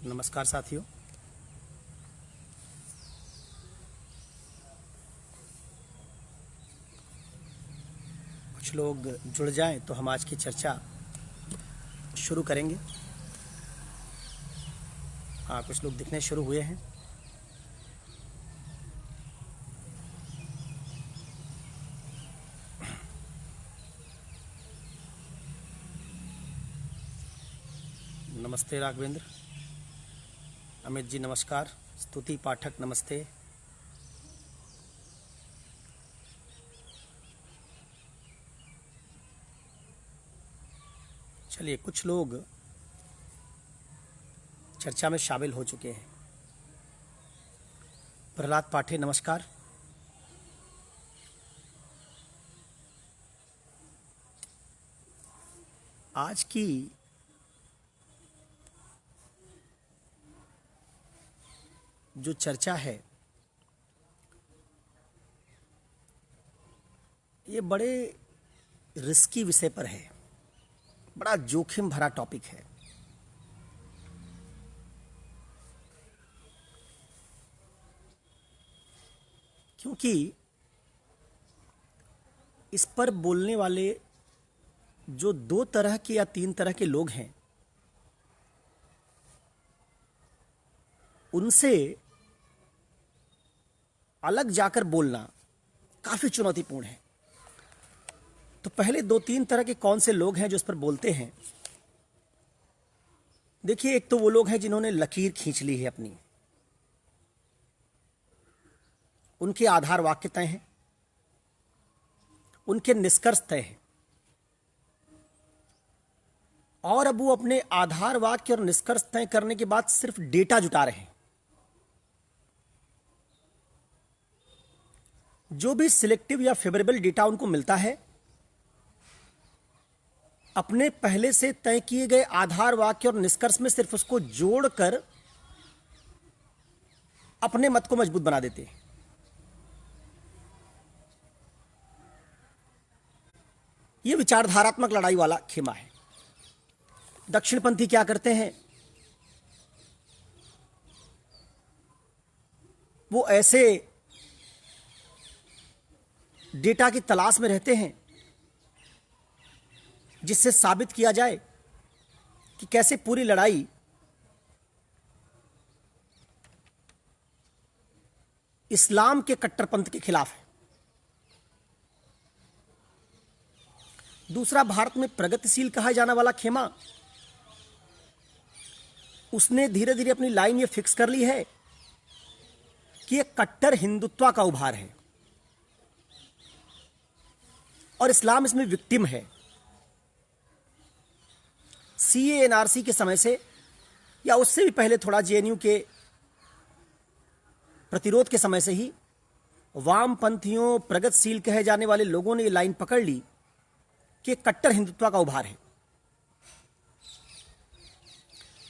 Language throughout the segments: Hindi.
नमस्कार साथियों। कुछ लोग जुड़ जाएं तो हम आज की चर्चा शुरू करेंगे। हाँ, कुछ लोग दिखने शुरू हुए हैं। नमस्ते राघवेंद्र। अमित जी नमस्कार। स्तुति पाठक नमस्ते। चलिए, कुछ लोग चर्चा में शामिल हो चुके हैं। प्रहलाद पाठे नमस्कार। आज की जो चर्चा है ये बड़े रिस्की विषय पर है, बड़ा जोखिम भरा टॉपिक है। क्योंकि इस पर बोलने वाले जो दो तरह के या तीन तरह के लोग हैं, उनसे अलग जाकर बोलना काफी चुनौतीपूर्ण है। तो पहले दो तीन तरह के कौन से लोग हैं जो इस पर बोलते हैं। देखिए, एक तो वो लोग हैं जिन्होंने लकीर खींच ली है अपनी, उनके आधार वाक्य तय हैं, उनके निष्कर्ष तय हैं, और अब वो अपने आधार वाक्य और निष्कर्ष तय करने के बाद सिर्फ डेटा जुटा रहे हैं। जो भी सिलेक्टिव या फेवरेबल डेटा उनको मिलता है, अपने पहले से तय किए गए आधार वाक्य और निष्कर्ष में सिर्फ उसको जोड़कर अपने मत को मजबूत बना देते हैं। यह विचारधारात्मक लड़ाई वाला खेमा है। दक्षिणपंथी क्या करते हैं, वो ऐसे डेटा की तलाश में रहते हैं जिससे साबित किया जाए कि कैसे पूरी लड़ाई इस्लाम के कट्टरपंथ के खिलाफ है। दूसरा, भारत में प्रगतिशील कहा जाने वाला खेमा, उसने धीरे धीरे अपनी लाइन ये फिक्स कर ली है कि ये कट्टर हिंदुत्व का उभार है और इस्लाम इसमें विक्टिम है। सीए एनआरसी के समय से या उससे भी पहले थोड़ा जेएनयू के प्रतिरोध के समय से ही वामपंथियों, प्रगतिशील कहे जाने वाले लोगों ने ये लाइन पकड़ ली कि कट्टर हिंदुत्व का उभार है।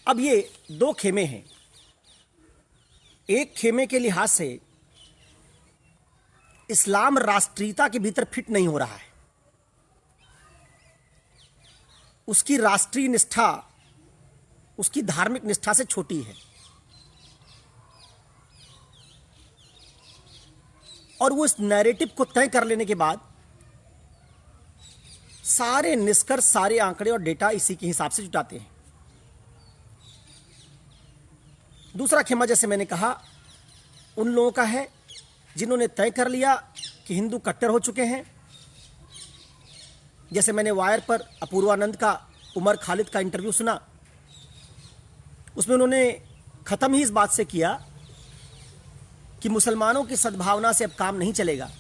अब ये दो खेमे हैं। एक खेमे के लिहाज से इस्लाम राष्ट्रीयता के भीतर फिट नहीं हो रहा है। उसकी राष्ट्रीय निष्ठा उसकी धार्मिक निष्ठा से छोटी है और वो इस नैरेटिव को तय कर लेने के बाद सारे निष्कर्ष, सारे आंकड़े और डेटा इसी के हिसाब से जुटाते हैं। दूसरा खेमा, जैसे मैंने कहा, उन लोगों का है जिन्होंने तय कर लिया कि हिंदू कट्टर हो चुके हैं। जैसे मैंने वायर पर अपूर्वानंद का उमर खालिद का इंटरव्यू सुना, उसमें उन्होंने खत्म ही इस बात से किया कि मुसलमानों की सद्भावना से अब काम नहीं चलेगा,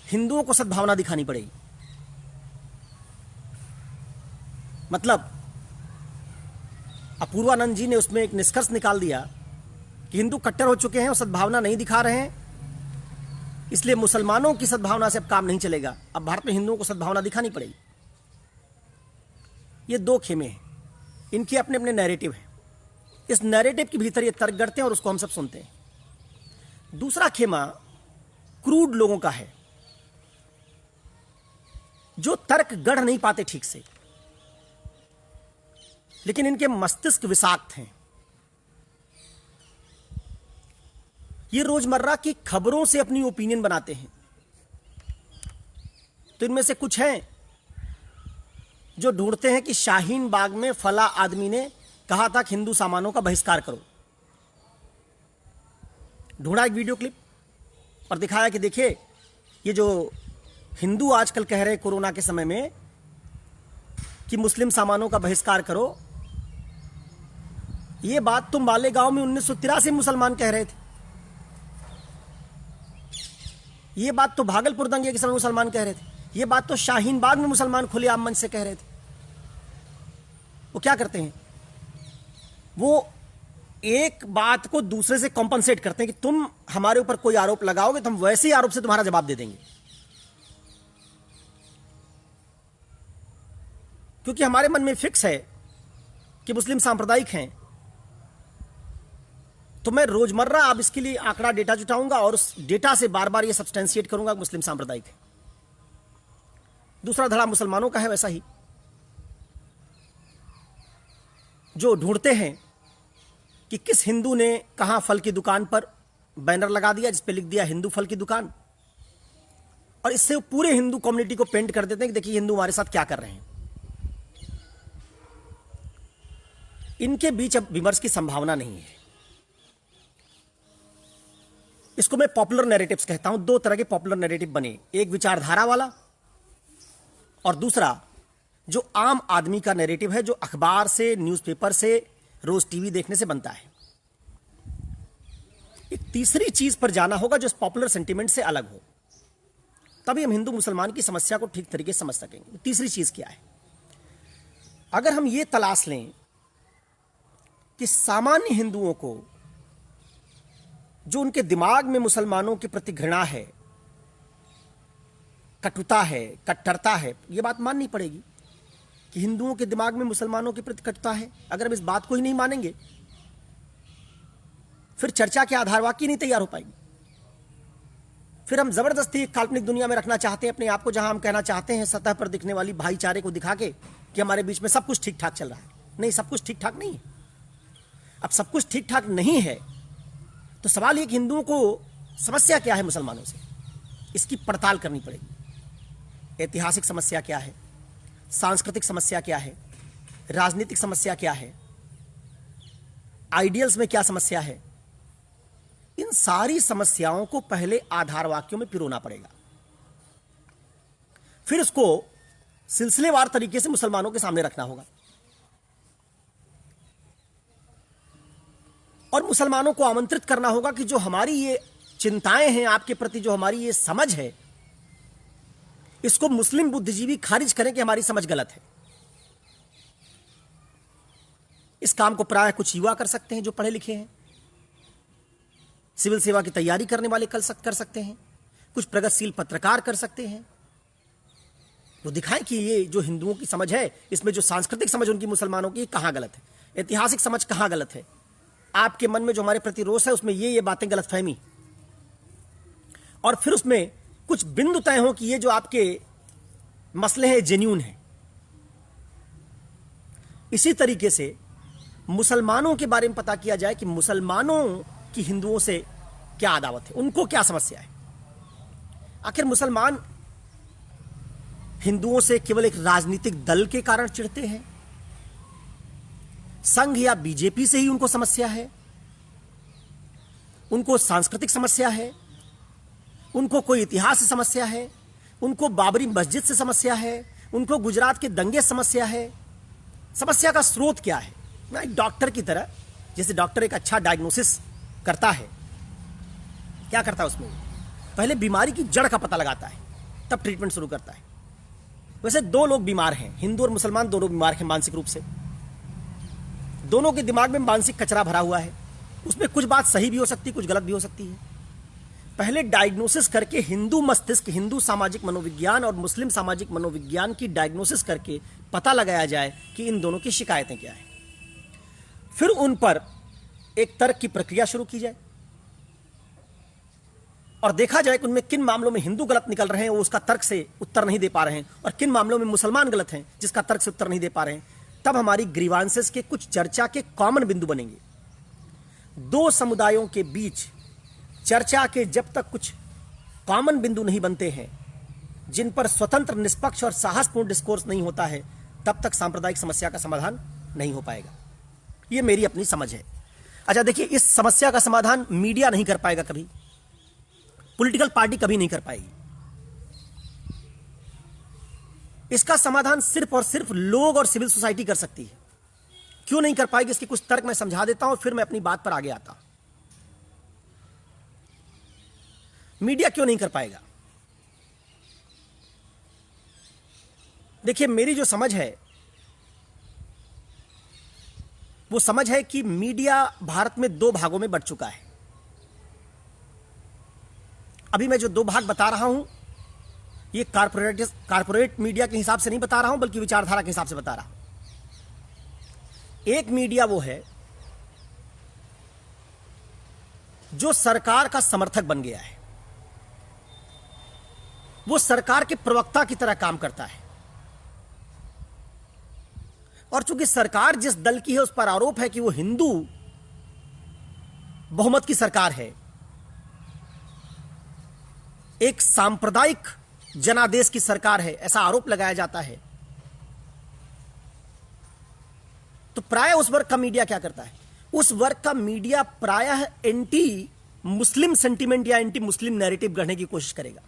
हिंदुओं को सद्भावना दिखानी पड़ेगी। मतलब अपूर्वानंद जी ने उसमें एक निष्कर्ष निकाल दिया कि हिंदू कट्टर हो चुके हैं और सद्भावना नहीं दिखा रहे हैं, इसलिए मुसलमानों की सद्भावना से अब काम नहीं चलेगा, अब भारत में हिंदुओं को सद्भावना दिखानी पड़ेगी। ये दो खेमे हैं, इनके अपने अपने नैरेटिव हैं। इस नैरेटिव के भीतर ये तर्क गढ़ते हैं और उसको हम सब सुनते हैं। दूसरा खेमा क्रूड लोगों का है, जो तर्क गढ़ नहीं पाते ठीक से, लेकिन इनके मस्तिष्क विषाक्त हैं। ये रोजमर्रा की खबरों से अपनी ओपिनियन बनाते हैं। तो इनमें से कुछ हैं जो ढूंढते हैं कि शाहीन बाग में फला आदमी ने कहा था कि हिंदू सामानों का बहिष्कार करो। ढूंढा एक वीडियो क्लिप और दिखाया कि देखिए, ये जो हिंदू आजकल कह रहे हैं कोरोना के समय में कि मुस्लिम सामानों का बहिष्कार करो, ये बात तो मालेगांव में 1983 मुसलमान कह रहे थे। ये बात तो भागलपुर दंगे के समय मुसलमान कह रहे थे। ये बात तो शाहीन बाग में मुसलमान खुलेआम मंच से कह रहे थे। वो क्या करते हैं, वो एक बात को दूसरे से कॉम्पनसेट करते हैं कि तुम हमारे ऊपर कोई आरोप लगाओगे तो हम वैसे ही आरोप से तुम्हारा जवाब दे देंगे, क्योंकि हमारे मन में फिक्स है कि मुस्लिम सांप्रदायिक हैं। तो मैं रोजमर्रा अब इसके लिए आंकड़ा डेटा जुटाऊंगा और उस डेटा से बार बार ये सब्सटेंशिएट करूंगा कि मुस्लिम सांप्रदायिक है। दूसरा धड़ा मुसलमानों का है, वैसा ही जो ढूंढते हैं कि किस हिंदू ने कहां फल की दुकान पर बैनर लगा दिया जिस पे लिख दिया हिंदू फल की दुकान, और इससे पूरे हिंदू कम्युनिटी को पेंट कर देते हैं कि देखिए हिंदू हमारे साथ क्या कर रहे हैं। इनके बीच अब विमर्श की संभावना नहीं है। इसको मैं पॉपुलर नैरेटिव्स कहता हूं। दो तरह के पॉपुलर नैरेटिव बने, एक विचारधारा वाला और दूसरा जो आम आदमी का नैरेटिव है, जो अखबार से, न्यूज़पेपर से, रोज टीवी देखने से बनता है। एक तीसरी चीज पर जाना होगा जो इस पॉपुलर सेंटिमेंट से अलग हो, तभी हम हिंदू मुसलमान की समस्या को ठीक तरीके से समझ सकेंगे। तीसरी चीज क्या है? अगर हम ये तलाश लें कि सामान्य हिंदुओं को जो उनके दिमाग में मुसलमानों के प्रति घृणा है, कटुता है, कट्टरता है, यह बात माननी पड़ेगी कि हिंदुओं के दिमाग में मुसलमानों के प्रति कटुता है। अगर हम इस बात को ही नहीं मानेंगे फिर चर्चा के आधार वाक्य नहीं तैयार हो पाएगी। फिर हम जबरदस्ती एक काल्पनिक दुनिया में रखना चाहते हैं अपने आप को, जहां हम कहना चाहते हैं सतह पर दिखने वाली भाईचारे को दिखा के कि हमारे बीच में सब कुछ ठीक ठाक चल रहा है। नहीं, सब कुछ ठीक ठाक नहीं है। अब सब कुछ ठीक ठाक नहीं है तो सवाल ये कि हिंदुओं को समस्या क्या है मुसलमानों से, इसकी पड़ताल करनी पड़ेगी। ऐतिहासिक समस्या क्या है, सांस्कृतिक समस्या क्या है, राजनीतिक समस्या क्या है, आइडियल्स में क्या समस्या है, इन सारी समस्याओं को पहले आधार वाक्यों में पिरोना पड़ेगा। फिर उसको सिलसिलेवार तरीके से मुसलमानों के सामने रखना होगा और मुसलमानों को आमंत्रित करना होगा कि जो हमारी ये चिंताएं हैं आपके प्रति, जो हमारी ये समझ है, इसको मुस्लिम बुद्धिजीवी खारिज करें कि हमारी समझ गलत है। इस काम को प्रायः कुछ युवा कर सकते हैं जो पढ़े लिखे हैं, सिविल सेवा की तैयारी करने वाले कर सकते हैं, कुछ प्रगतिशील पत्रकार कर सकते हैं। वो दिखाएं कि ये जो हिंदुओं की समझ है, इसमें जो सांस्कृतिक समझ उनकी मुसलमानों की कहां गलत है, ऐतिहासिक समझ कहां गलत है, आपके मन में जो हमारे प्रति रोष है उसमें ये बातें गलतफहमी, और फिर उसमें कुछ बिंदु तय हो कि ये जो आपके मसले हैं जेन्यून है। इसी तरीके से मुसलमानों के बारे में पता किया जाए कि मुसलमानों की हिंदुओं से क्या अदावत है, उनको क्या समस्या है। आखिर मुसलमान हिंदुओं से केवल एक राजनीतिक दल के कारण चिढ़ते हैं, संघ या बीजेपी से ही उनको समस्या है, उनको सांस्कृतिक समस्या है, उनको कोई इतिहास से समस्या है, उनको बाबरी मस्जिद से समस्या है, उनको गुजरात के दंगे से समस्या है। समस्या का स्रोत क्या है? ना एक डॉक्टर की तरह, जैसे डॉक्टर एक अच्छा डायग्नोसिस करता है, क्या करता है उसमें पहले बीमारी की जड़ का पता लगाता है, तब ट्रीटमेंट शुरू करता है। वैसे दो लोग बीमार हैं, हिंदू और मुसलमान दोनों बीमार हैं मानसिक रूप से, दोनों के दिमाग में मानसिक कचरा भरा हुआ है, उसमें कुछ बात सही भी हो सकती है, कुछ गलत भी हो सकती है। पहले डायग्नोसिस करके हिंदू मस्तिष्क, हिंदू सामाजिक मनोविज्ञान और मुस्लिम सामाजिक मनोविज्ञान की डायग्नोसिस करके पता लगाया जाए कि इन दोनों की शिकायतें क्या हैं। फिर उन पर एक तर्क की प्रक्रिया शुरू की जाए और देखा जाए कि उनमें किन मामलों में हिंदू गलत निकल रहे हैं, वो उसका तर्क से उत्तर नहीं दे पा रहे हैं, और किन मामलों में मुसलमान गलत हैं जिसका तर्क से उत्तर नहीं दे पा रहे हैं। तब हमारी ग्रीवांसेस के कुछ चर्चा के कॉमन बिंदु बनेंगे। दो समुदायों के बीच चर्चा के जब तक कुछ कॉमन बिंदु नहीं बनते हैं, जिन पर स्वतंत्र, निष्पक्ष और साहसपूर्ण डिस्कोर्स नहीं होता है, तब तक सांप्रदायिक समस्या का समाधान नहीं हो पाएगा। यह मेरी अपनी समझ है। अच्छा देखिए, इस समस्या का समाधान मीडिया नहीं कर पाएगा, कभी पॉलिटिकल पार्टी कभी नहीं कर पाएगी। इसका समाधान सिर्फ और सिर्फ लोग और सिविल सोसाइटी कर सकती है। क्यों नहीं कर पाएगी, इसके कुछ तर्क मैं समझा देता हूं, फिर मैं अपनी बात पर आगे आता हूं। मीडिया क्यों नहीं कर पाएगा? देखिए, मेरी जो समझ है वो समझ है कि मीडिया भारत में दो भागों में बंट चुका है। अभी मैं जो दो भाग बता रहा हूं, ये कारपोरेट मीडिया के हिसाब से नहीं बता रहा हूं, बल्कि विचारधारा के हिसाब से बता रहा हूं। एक मीडिया वो है जो सरकार का समर्थक बन गया है, वो सरकार के प्रवक्ता की तरह काम करता है, और चूंकि सरकार जिस दल की है उस पर आरोप है कि वो हिंदू बहुमत की सरकार है, एक सांप्रदायिक जनादेश की सरकार है, ऐसा आरोप लगाया जाता है, तो प्रायः उस वर्ग का मीडिया क्या करता है? उस वर्ग का मीडिया प्रायः एंटी मुस्लिम सेंटीमेंट या एंटी मुस्लिम नैरेटिव गढ़ने की कोशिश करेगा,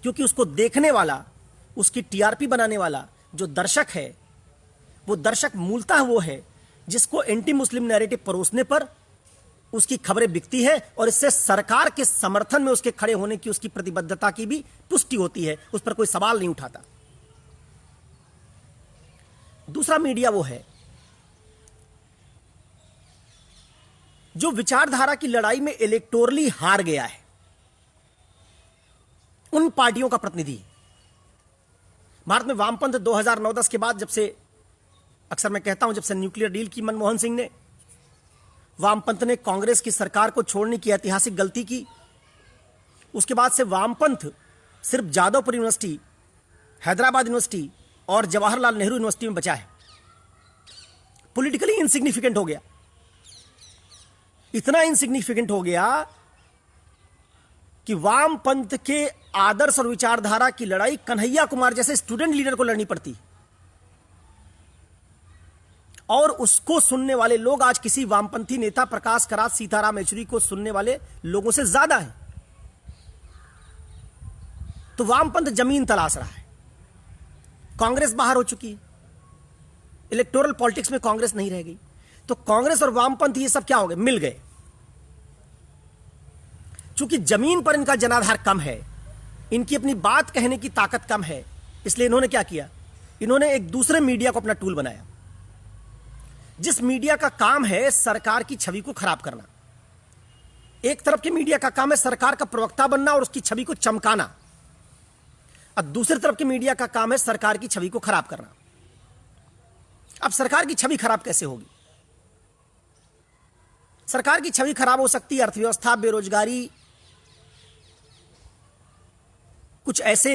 क्योंकि उसको देखने वाला, उसकी टीआरपी बनाने वाला जो दर्शक है, वो दर्शक मूलतः वो है जिसको एंटी मुस्लिम नैरेटिव परोसने पर उसकी खबरें बिकती है, और इससे सरकार के समर्थन में उसके खड़े होने की, उसकी प्रतिबद्धता की भी पुष्टि होती है, उस पर कोई सवाल नहीं उठाता। दूसरा मीडिया वो है जो विचारधारा की लड़ाई में इलेक्टोरली हार गया है, उन पार्टियों का प्रतिनिधि। भारत में वामपंथ 2009-10 के बाद, जब से, अक्सर मैं कहता हूं, जब से न्यूक्लियर डील की मनमोहन सिंह ने, वामपंथ ने कांग्रेस की सरकार को छोड़ने की ऐतिहासिक गलती की। उसके बाद से वामपंथ सिर्फ जादवपुर यूनिवर्सिटी, हैदराबाद यूनिवर्सिटी और जवाहरलाल नेहरू यूनिवर्सिटी में बचा है। पॉलिटिकली इनसिग्निफिकेंट हो गया, इतना इनसिग्निफिकेंट हो गया कि वामपंथ के आदर्श और विचारधारा की लड़ाई कन्हैया कुमार जैसे स्टूडेंट लीडर को लड़नी पड़ती, और उसको सुनने वाले लोग आज किसी वामपंथी नेता प्रकाश करात, सीताराम येचुरी को सुनने वाले लोगों से ज्यादा हैं। तो वामपंथ जमीन तलाश रहा है। कांग्रेस बाहर हो चुकी है, इलेक्टोरल पॉलिटिक्स में कांग्रेस नहीं रह गई, तो कांग्रेस और वामपंथ ये सब क्या हो गए? मिल गए। चूंकि जमीन पर इनका जनाधार कम है, इनकी अपनी बात कहने की ताकत कम है, इसलिए इन्होंने क्या किया? इन्होंने एक दूसरे मीडिया को अपना टूल बनाया, जिस मीडिया का काम है सरकार की छवि को खराब करना। एक तरफ के मीडिया का काम है सरकार का प्रवक्ता बनना और उसकी छवि को चमकाना, और दूसरी तरफ के मीडिया का काम है सरकार की छवि को खराब करना। अब सरकार की छवि खराब कैसे होगी? सरकार की छवि खराब हो सकती है अर्थव्यवस्था, बेरोजगारी, कुछ ऐसे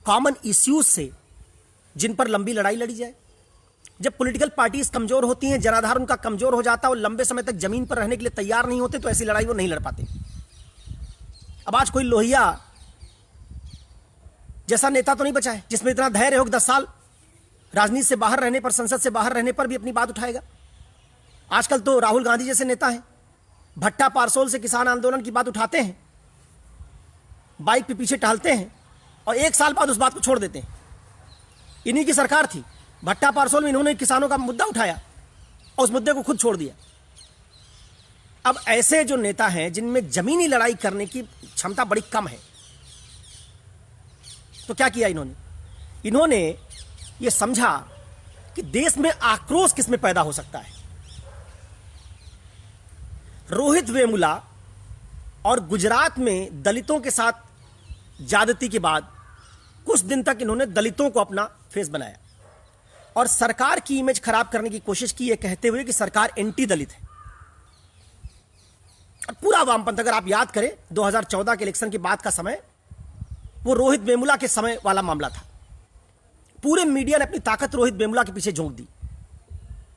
कॉमन इश्यूज से जिन पर लंबी लड़ाई लड़ी जाए। जब पॉलिटिकल पार्टीज कमजोर होती हैं, जनाधार उनका कमजोर हो जाता है और लंबे समय तक जमीन पर रहने के लिए तैयार नहीं होते, तो ऐसी लड़ाई वो नहीं लड़ पाते। अब आज कोई लोहिया जैसा नेता तो नहीं बचा है जिसमें इतना धैर्य हो कि 10 साल राजनीति से बाहर रहने पर, संसद से बाहर रहने पर भी अपनी बात उठाएगा। आजकल तो राहुल गांधी जैसे नेता हैं, भट्टा पारसोल से किसान आंदोलन की बात उठाते हैं, बाइक पे पीछे टहलते हैं, और 1 साल बाद उस बात को छोड़ देते हैं। इन्हीं की सरकार थी, भट्टा पारसोल में इन्होंने किसानों का मुद्दा उठाया और उस मुद्दे को खुद छोड़ दिया। अब ऐसे जो नेता हैं जिनमें जमीनी लड़ाई करने की क्षमता बड़ी कम है, तो क्या किया इन्होंने ये समझा कि देश में आक्रोश किसमें पैदा हो सकता है। रोहित वेमुला और गुजरात में दलितों के साथ ज्यादती के बाद कुछ दिन तक इन्होंने दलितों को अपना फेस बनाया और सरकार की इमेज खराब करने की कोशिश की, ये कहते हुए कि सरकार एंटी दलित है। और पूरा वामपंथ, अगर आप याद करें 2014 के इलेक्शन के बाद का समय, वो रोहित वेमुला के समय वाला मामला था। पूरे मीडिया ने अपनी ताकत रोहित वेमुला के पीछे झोंक दी,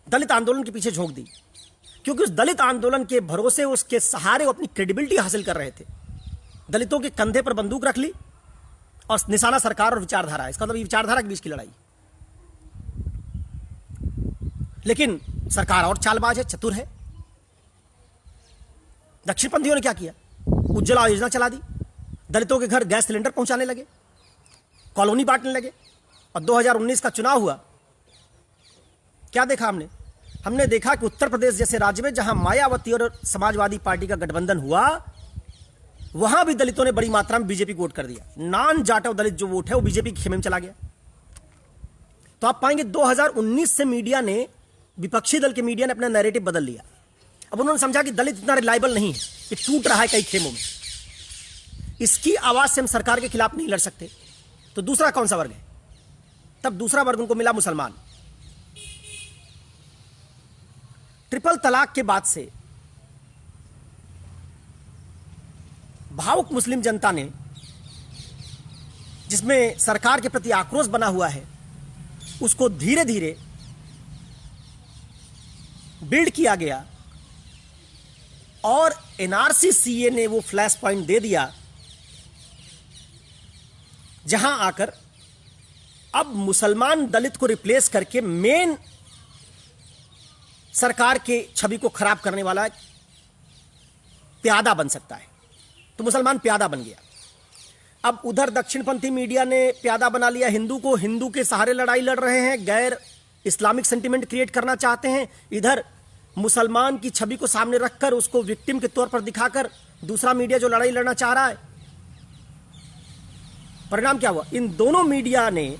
दलित आंदोलन के पीछे झोंक दी, क्योंकि उस दलित आंदोलन के भरोसे, उसके सहारे वो अपनी क्रेडिबिलिटी हासिल कर रहे थे। दलितों के कंधे पर बंदूक रख ली और निशाना सरकार और विचारधारा, इसका मतलब विचारधारा के बीच की लड़ाई। लेकिन सरकार और चालबाज है, चतुर है। दक्षिणपंथियों ने क्या किया? उज्ज्वला योजना चला दी, दलितों के घर गैस सिलेंडर पहुंचाने लगे, कॉलोनी बांटने लगे। और 2019 का चुनाव हुआ, क्या देखा हमने? हमने देखा कि उत्तर प्रदेश जैसे राज्य में जहां मायावती और समाजवादी पार्टी का गठबंधन हुआ, वहां भी दलितों ने बड़ी मात्रा में बीजेपी को वोट कर दिया। नॉन जाटव दलित जो वोट है वो बीजेपी के खेमे में चला गया। तो आप पाएंगे 2019 से मीडिया ने, विपक्षी दल के मीडिया ने अपना नैरेटिव बदल लिया। अब उन्होंने समझा कि दलित इतना रिलायबल नहीं है, कि टूट रहा है कई खेमों में, इसकी आवाज से हम सरकार के खिलाफ नहीं लड़ सकते। तो दूसरा कौन सा वर्ग है? तब दूसरा वर्ग उनको मिला मुसलमान। ट्रिपल तलाक के बाद से भावुक मुस्लिम जनता ने, जिसमें सरकार के प्रति आक्रोश बना हुआ है, उसको धीरे धीरे बिल्ड किया गया और एनआरसी सीए ने वो फ्लैश पॉइंट दे दिया, जहां आकर अब मुसलमान दलित को रिप्लेस करके मेन सरकार के छवि को खराब करने वाला प्यादा बन सकता है। तो मुसलमान प्यादा बन गया। अब उधर दक्षिणपंथी मीडिया ने प्यादा बना लिया हिंदू को, हिंदू के सहारे लड़ाई लड़ रहे हैं, गैर इस्लामिक सेंटिमेंट क्रिएट करना चाहते हैं। इधर मुसलमान की छवि को सामने रखकर, उसको विक्टिम के तौर पर दिखाकर दूसरा मीडिया जो लड़ाई लड़ना चाह रहा है। परिणाम क्या हुआ? इन दोनों मीडिया ने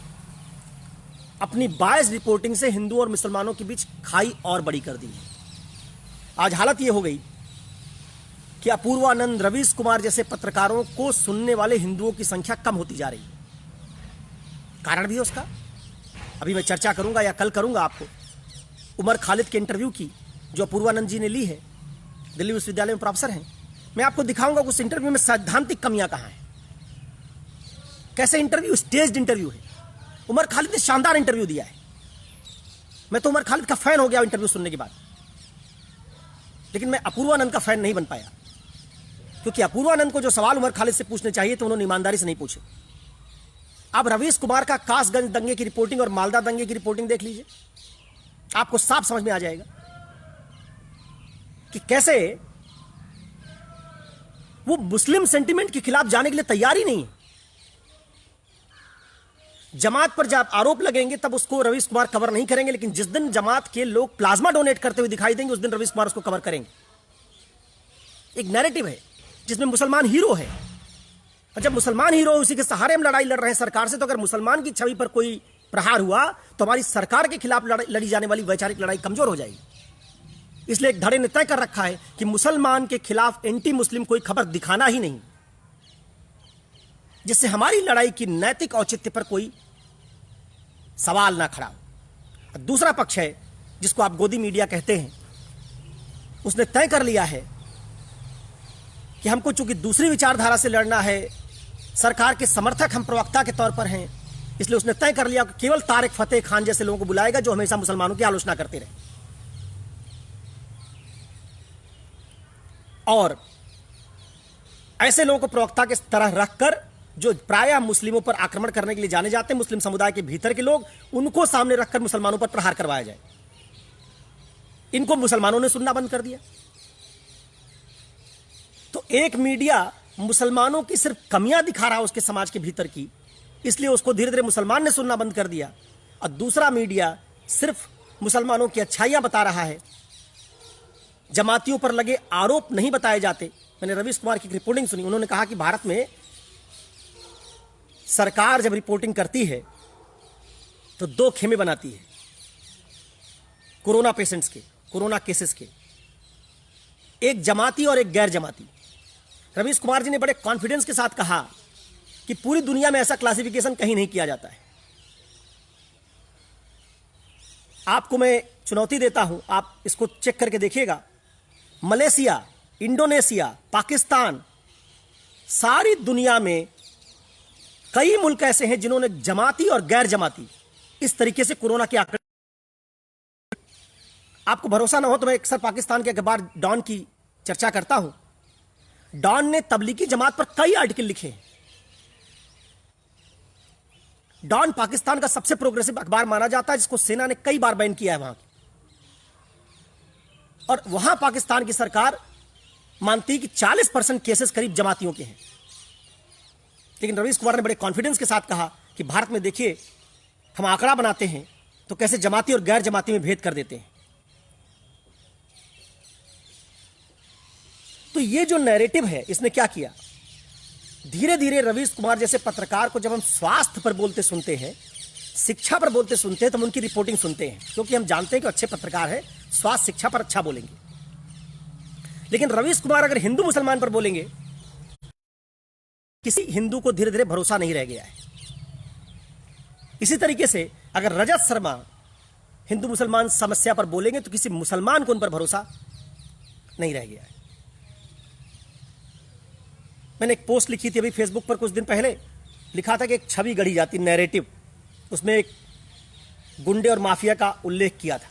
अपनी बायस रिपोर्टिंग से हिंदू और मुसलमानों के बीच खाई और बड़ी कर दी। आज हालत यह हो गई कि अपूर्वानंद, रवीश कुमार जैसे पत्रकारों को सुनने वाले हिंदुओं की संख्या कम होती जा रही है। कारण भी है उसका, अभी मैं चर्चा करूंगा या कल करूंगा आपको। उमर खालिद के इंटरव्यू की जो अपूर्वानंद जी ने ली है, दिल्ली विश्वविद्यालय में प्रोफेसर हैं, मैं आपको दिखाऊंगा उस इंटरव्यू में सैद्धांतिक कमियां कहां हैं। कैसे इंटरव्यू स्टेज्ड इंटरव्यू है। उमर खालिद ने शानदार इंटरव्यू दिया है। मैं तो उमर खालिद का फैन हो गया इंटरव्यू सुनने के बाद, लेकिन मैं अपूर्वानंद का फैन नहीं बन पाया, क्योंकि अपूर्वानंद को जो सवाल उमर खालिद से पूछने चाहिए तो उन्होंने ईमानदारी से नहीं पूछे। अब रवीश कुमार का कासगंज दंगे की रिपोर्टिंग और मालदा दंगे की रिपोर्टिंग देख लीजिए, आपको साफ समझ में आ जाएगा कि कैसे वो मुस्लिम सेंटिमेंट के खिलाफ जाने के लिए तैयार ही नहीं है। जमात पर जब आरोप लगेंगे तब उसको रवीश कुमार कवर नहीं करेंगे, लेकिन जिस दिन जमात के लोग प्लाज्मा डोनेट करते हुए दिखाई देंगे उस दिन रवीश कुमार उसको कवर करेंगे। एक नैरेटिव है जिसमें मुसलमान हीरो है, और जब मुसलमान हीरो उसी के सहारे हम लड़ाई लड़ रहे हैं सरकार से, तो अगर मुसलमान की छवि पर कोई प्रहार हुआ तो हमारी सरकार के खिलाफ लड़ी जाने वाली वैचारिक लड़ाई कमजोर हो जाएगी। इसलिए एक धड़े ने तय कर रखा है कि मुसलमान के खिलाफ एंटी मुस्लिम कोई खबर दिखाना ही नहीं, जिससे हमारी लड़ाई की नैतिक औचित्य पर कोई सवाल ना खड़ा हो। दूसरा पक्ष है जिसको आप गोदी मीडिया कहते हैं, उसने तय कर लिया है कि हमको चूंकि दूसरी विचारधारा से लड़ना है, सरकार के समर्थक हम प्रवक्ता के तौर पर हैं, इसलिए उसने तय कर लिया कि केवल तारिक फतेह खान जैसे लोगों को बुलाएगा जो हमेशा मुसलमानों की आलोचना करते रहे। और ऐसे लोगों को प्रवक्ता के तरह रखकर, जो प्रायः मुस्लिमों पर आक्रमण करने के लिए जाने जाते हैं, मुस्लिम समुदाय के भीतर के लोग, उनको सामने रखकर मुसलमानों पर प्रहार करवाया जाए। इनको मुसलमानों ने सुनना बंद कर दिया। तो एक मीडिया मुसलमानों की सिर्फ कमियां दिखा रहा है उसके समाज के भीतर की, इसलिए उसको धीरे धीरे मुसलमान ने सुनना बंद कर दिया। और दूसरा मीडिया सिर्फ मुसलमानों की अच्छाइयां बता रहा है, जमातियों पर लगे आरोप नहीं बताए जाते। मैंने रवीश कुमार की रिपोर्टिंग सुनी, उन्होंने कहा कि भारत में सरकार जब रिपोर्टिंग करती है तो दो खेमे बनाती है कोरोना पेशेंट्स के, कोरोना केसेस के, एक जमाती और एक गैर जमाती। रवीश कुमार जी ने बड़े कॉन्फिडेंस के साथ कहा कि पूरी दुनिया में ऐसा क्लासिफिकेशन कहीं नहीं किया जाता है। आपको मैं चुनौती देता हूं, आप इसको चेक करके देखिएगा। मलेशिया, इंडोनेशिया, पाकिस्तान, सारी दुनिया में कई मुल्क ऐसे हैं जिन्होंने जमाती और गैर जमाती इस तरीके से कोरोना के आंकड़े। आपको भरोसा ना हो तो मैं अक्सर पाकिस्तान के अखबार डॉन की चर्चा करता हूं। डॉन ने तबलीगी जमात पर कई आर्टिकल लिखे हैं। डॉन पाकिस्तान का सबसे प्रोग्रेसिव अखबार माना जाता है, जिसको सेना ने कई बार बैन किया है वहां की। और वहां पाकिस्तान की सरकार मानती है कि 40% केसेस करीब जमातियों के हैं। लेकिन रवीश कुमार ने बड़े कॉन्फिडेंस के साथ कहा कि भारत में देखिए, हम आंकड़ा बनाते हैं तो कैसे जमाती और गैर जमाती में भेद कर देते हैं। तो ये जो नैरेटिव है, इसने क्या किया, धीरे धीरे रवीश कुमार जैसे पत्रकार को जब हम स्वास्थ्य पर बोलते सुनते हैं, शिक्षा पर बोलते सुनते हैं, तो हम उनकी रिपोर्टिंग सुनते हैं, क्योंकि हम जानते हैं कि अच्छे पत्रकार हैं, स्वास्थ्य शिक्षा पर अच्छा बोलेंगे। लेकिन रवीश कुमार अगर हिंदू मुसलमान पर बोलेंगे, किसी हिंदू को धीरे धीरे भरोसा नहीं रह गया है। इसी तरीके से अगर रजत शर्मा हिंदू मुसलमान समस्या पर बोलेंगे तो किसी मुसलमान को उन पर भरोसा नहीं रह गया है। मैंने एक पोस्ट लिखी थी अभी फेसबुक पर कुछ दिन पहले, लिखा था कि एक छवि गढ़ी जाती, नैरेटिव, उसमें एक गुंडे और माफिया का उल्लेख किया था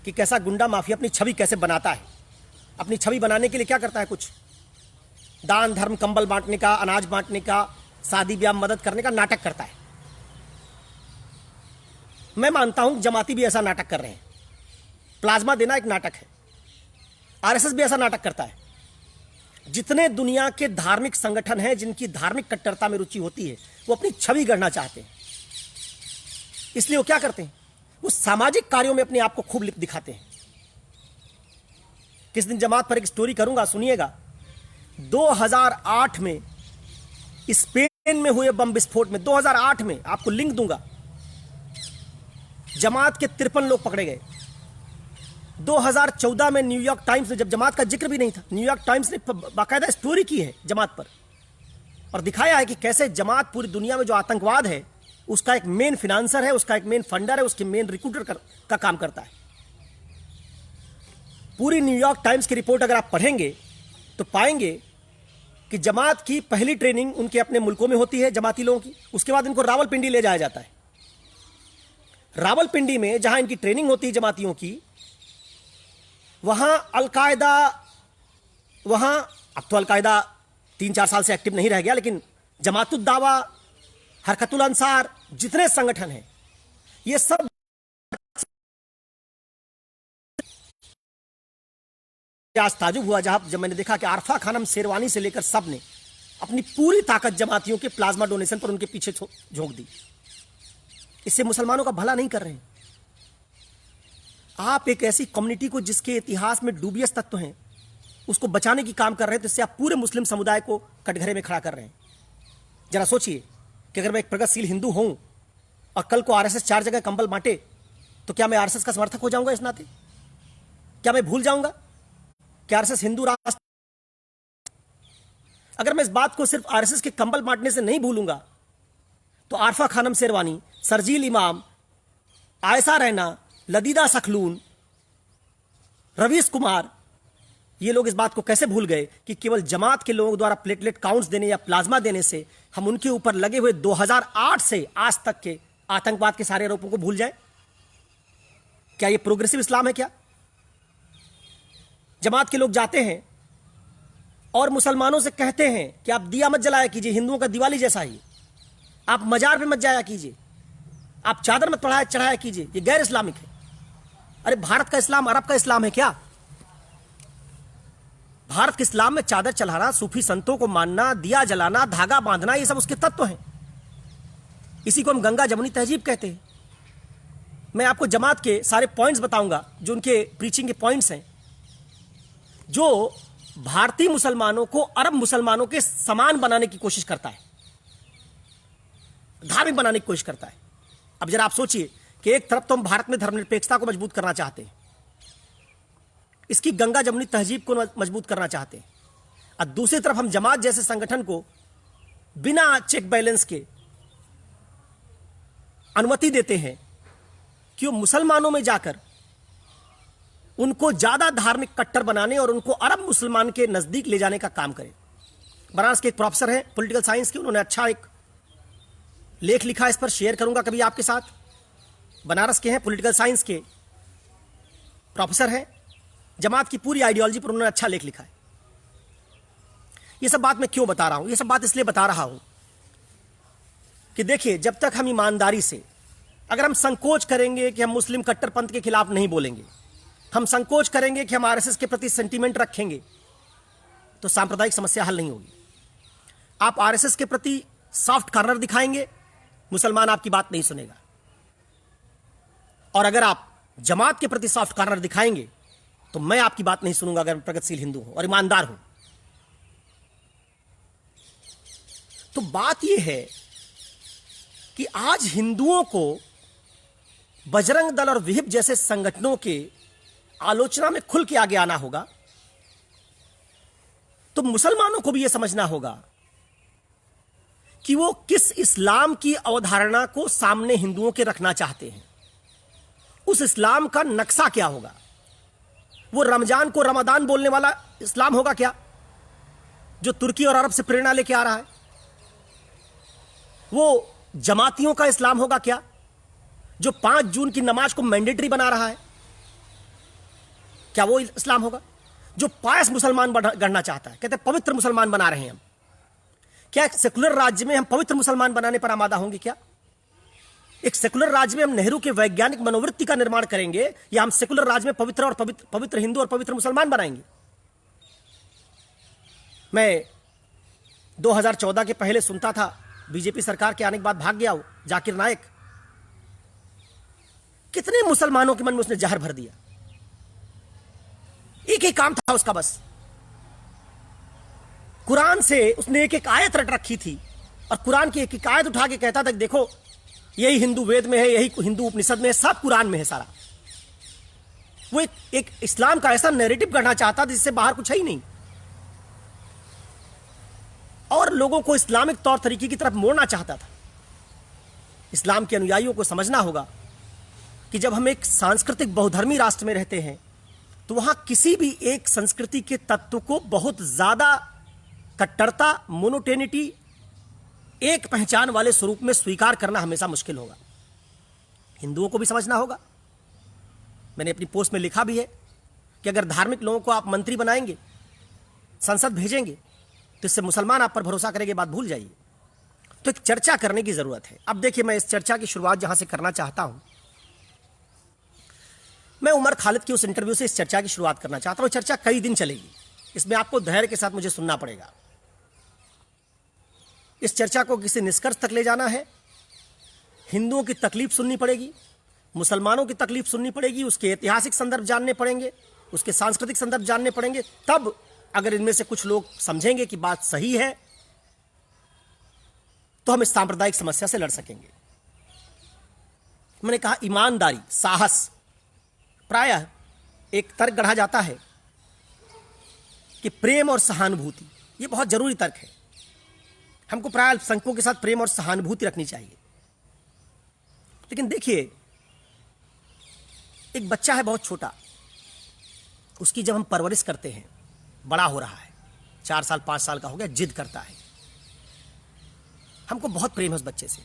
कि कैसा गुंडा माफिया अपनी छवि कैसे बनाता है। अपनी छवि बनाने के लिए क्या करता है, कुछ दान धर्म, कंबल बांटने का, अनाज बांटने का, शादी ब्याह मदद करने का नाटक करता है। मैं मानता हूं जमाती भी ऐसा नाटक कर रहे हैं। प्लाज्मा देना एक नाटक है, आरएसएस भी ऐसा नाटक करता है। जितने दुनिया के धार्मिक संगठन हैं जिनकी धार्मिक कट्टरता में रुचि होती है, वो अपनी छवि गढ़ना चाहते हैं। इसलिए वो क्या करते हैं, वो सामाजिक कार्यों में अपने आप को खूब दिखाते हैं। किस दिन जमात पर एक स्टोरी करूंगा, सुनिएगा। 2008 में स्पेन में हुए बम विस्फोट में, 2008 में, आपको लिंक दूंगा, जमात के 53 लोग पकड़े गए। 2014 में न्यूयॉर्क टाइम्स ने, जब जमात का जिक्र भी नहीं था, न्यूयॉर्क टाइम्स ने बाकायदा स्टोरी की है जमात पर और दिखाया है कि कैसे जमात पूरी दुनिया में जो आतंकवाद है उसका एक मेन फिनांसर है, उसका एक मेन फंडर है, उसके मेन रिक्रूटर का काम करता है। पूरी न्यूयॉर्क टाइम्स की रिपोर्ट अगर आप पढ़ेंगे तो पाएंगे कि जमात की पहली ट्रेनिंग उनके अपने मुल्कों में होती है, जमाती लोगों की। उसके बाद इनको रावलपिंडी ले जाया जाता है। रावलपिंडी में जहां इनकी ट्रेनिंग होती है जमातियों की, वहां अलकायदा, वहां अब तो अलकायदा 3-4 साल से एक्टिव नहीं रह गया, लेकिन जमातुद दावा, हरकतुल अंसार, जितने संगठन हैं, ये सब आज ताजुब हुआ जब मैंने देखा कि आरफा खानम शेरवानी से लेकर सब ने अपनी पूरी ताकत जमातियों के प्लाज्मा डोनेशन पर उनके पीछे झोंक दी। इससे मुसलमानों का भला नहीं कर रहे हैं आप। एक ऐसी कम्युनिटी को जिसके इतिहास में डूबियस तत्व हैं, उसको बचाने की काम कर रहे हैं, तो इससे आप पूरे मुस्लिम समुदाय को कटघरे में खड़ा कर रहे हैं। जरा सोचिए कि अगर मैं एक प्रगतिशील हिंदू हूं और कल को आरएसएस 4 जगह कंबल बांटे, तो क्या मैं आरएसएस का समर्थक हो जाऊंगा इस नाते? क्या मैं भूल जाऊंगा कि आरएसएस हिंदू राष्ट्र? अगर मैं इस बात को सिर्फ आरएसएस के कंबल बांटने से नहीं भूलूंगा, तो आरफा खानम शेरवानी, सरजील इमाम, आयशा रैना, लदीदा सखलून, रवीश कुमार, ये लोग इस बात को कैसे भूल गए कि केवल जमात के लोगों द्वारा प्लेटलेट काउंट्स देने या प्लाज्मा देने से हम उनके ऊपर लगे हुए 2008 से आज तक के आतंकवाद के सारे आरोपों को भूल जाए? क्या ये प्रोग्रेसिव इस्लाम है? क्या जमात के लोग जाते हैं और मुसलमानों से कहते हैं कि आप दिया मत जलाया कीजिए, हिंदुओं का दिवाली जैसा ही, आप मजार पे मत जाया कीजिए, आप चादर मत चढ़ाया कीजिए, ये गैर इस्लामिक है। अरे भारत का इस्लाम अरब का इस्लाम है क्या? भारत के इस्लाम में चादर चढ़ाना, सूफी संतों को मानना, दिया जलाना, धागा बांधना, ये सब उसके तत्व हैं। इसी को हम गंगा जमुनी तहजीब कहते हैं। मैं आपको जमात के सारे पॉइंट्स बताऊंगा, जो उनके प्रीचिंग के पॉइंट्स हैं, जो भारतीय मुसलमानों को अरब मुसलमानों के समान बनाने की कोशिश करता है, धार्मिक बनाने की कोशिश करता है। अब जरा आप सोचिए कि एक तरफ तो हम भारत में धर्मनिरपेक्षता को मजबूत करना चाहते हैं, इसकी गंगा जमुनी तहजीब को मजबूत करना चाहते हैं, और दूसरी तरफ हम जमात जैसे संगठन को बिना चेक बैलेंस के अनुमति देते हैं कि वो मुसलमानों में जाकर उनको ज्यादा धार्मिक कट्टर बनाने और उनको अरब मुसलमान के नजदीक ले जाने का काम करें। बनारस के एक प्रोफेसर हैं पॉलिटिकल साइंस के, उन्होंने अच्छा एक लेख लिखा, इस पर शेयर करूंगा कभी आपके साथ। बनारस के हैं, पॉलिटिकल साइंस के, प्रोफेसर हैं, जमात की पूरी आइडियोलॉजी पर उन्होंने अच्छा लेख लिखा है। ये सब बात मैं क्यों बता रहा हूं? ये सब बात इसलिए बता रहा हूं कि देखिए, जब तक हम ईमानदारी से, अगर हम संकोच करेंगे कि हम मुस्लिम कट्टरपंथ के खिलाफ नहीं बोलेंगे, हम संकोच करेंगे कि हम आरएसएस के प्रति सेंटीमेंट रखेंगे, तो सांप्रदायिक समस्या हल नहीं होगी। आप आरएसएस के प्रति सॉफ्ट कॉर्नर दिखाएंगे, मुसलमान आपकी बात नहीं सुनेगा। और अगर आप जमात के प्रति सॉफ्ट कॉर्नर दिखाएंगे तो मैं आपकी बात नहीं सुनूंगा, अगर मैं प्रगतिशील हिंदू हूं और ईमानदार हूं। तो बात यह है कि आज हिंदुओं को बजरंग दल और विहिप जैसे संगठनों के आलोचना में खुल के आगे आना होगा। तो मुसलमानों को भी यह समझना होगा कि वो किस इस्लाम की अवधारणा को सामने हिंदुओं के रखना चाहते हैं। उस इस्लाम का नक्शा क्या होगा? वो रमजान को रमदान बोलने वाला इस्लाम होगा क्या, जो तुर्की और अरब से प्रेरणा लेके आ रहा है? वो जमातियों का इस्लाम होगा क्या, जो 5 जून की नमाज को मैंडेटरी बना रहा है? क्या वो इस्लाम होगा? जो पायस मुसलमान गढ़ना चाहता है, कहते हैं पवित्र मुसलमान बना रहे हैं हम। क्या एक सेकुलर राज्य में हम पवित्र मुसलमान बनाने पर आमादा होंगे? क्या एक सेकुलर राज्य में हम नेहरू के वैज्ञानिक मनोवृत्ति का निर्माण करेंगे, या हम सेकुलर राज्य में पवित्र हिंदू और पवित्र मुसलमान बनाएंगे? मैं 2014 के पहले सुनता था, बीजेपी सरकार के आने के बाद भाग गया हो जाकिर नायक, कितने मुसलमानों के मन में उसने जहर भर दिया। एक ही काम था उसका, बस कुरान से उसने एक एक आयत रट रखी थी, और कुरान की एक एक आयत उठा के कहता था, देखो यही हिंदू वेद में है, यही हिंदू उपनिषद में है, सब कुरान में है सारा। वो एक इस्लाम का ऐसा नैरेटिव करना चाहता था जिससे बाहर कुछ है ही नहीं, और लोगों को इस्लामिक तौर तरीके की तरफ मोड़ना चाहता था। इस्लाम के अनुयायियों को समझना होगा कि जब हम एक सांस्कृतिक बहुधर्मी राष्ट्र में रहते हैं, तो वहां किसी भी एक संस्कृति के तत्व को बहुत ज्यादा कट्टरता, मोनोटेनिटी, एक पहचान वाले स्वरूप में स्वीकार करना हमेशा मुश्किल होगा। हिंदुओं को भी समझना होगा। मैंने अपनी पोस्ट में लिखा भी है कि अगर धार्मिक लोगों को आप मंत्री बनाएंगे, संसद भेजेंगे, तो इससे मुसलमान आप पर भरोसा करेंगे, बात भूल जाइए। तो एक चर्चा करने की जरूरत है। अब देखिए, मैं इस चर्चा की शुरुआत जहां से करना चाहता हूं, मैं उमर खालिद की उस इंटरव्यू से इस चर्चा की शुरुआत करना चाहता हूं। चर्चा कई दिन चलेगी, इसमें आपको धैर्य के साथ मुझे सुनना पड़ेगा। इस चर्चा को किसी निष्कर्ष तक ले जाना है, हिंदुओं की तकलीफ सुननी पड़ेगी, मुसलमानों की तकलीफ सुननी पड़ेगी, उसके ऐतिहासिक संदर्भ जानने पड़ेंगे, उसके सांस्कृतिक संदर्भ जानने पड़ेंगे। तब अगर इनमें से कुछ लोग समझेंगे कि बात सही है, तो हम इस सांप्रदायिक समस्या से लड़ सकेंगे। मैंने कहा, ईमानदारी, साहस, प्रायः एक तर्क गढ़ा जाता है कि प्रेम और सहानुभूति, ये बहुत जरूरी तर्क है। हमको प्रायः अल्पसंख्यकों के साथ प्रेम और सहानुभूति रखनी चाहिए। लेकिन देखिए, एक बच्चा है बहुत छोटा, उसकी जब हम परवरिश करते हैं, बड़ा हो रहा है, 4 साल 5 साल का हो गया, जिद करता है, हमको बहुत प्रेम है उस बच्चे से,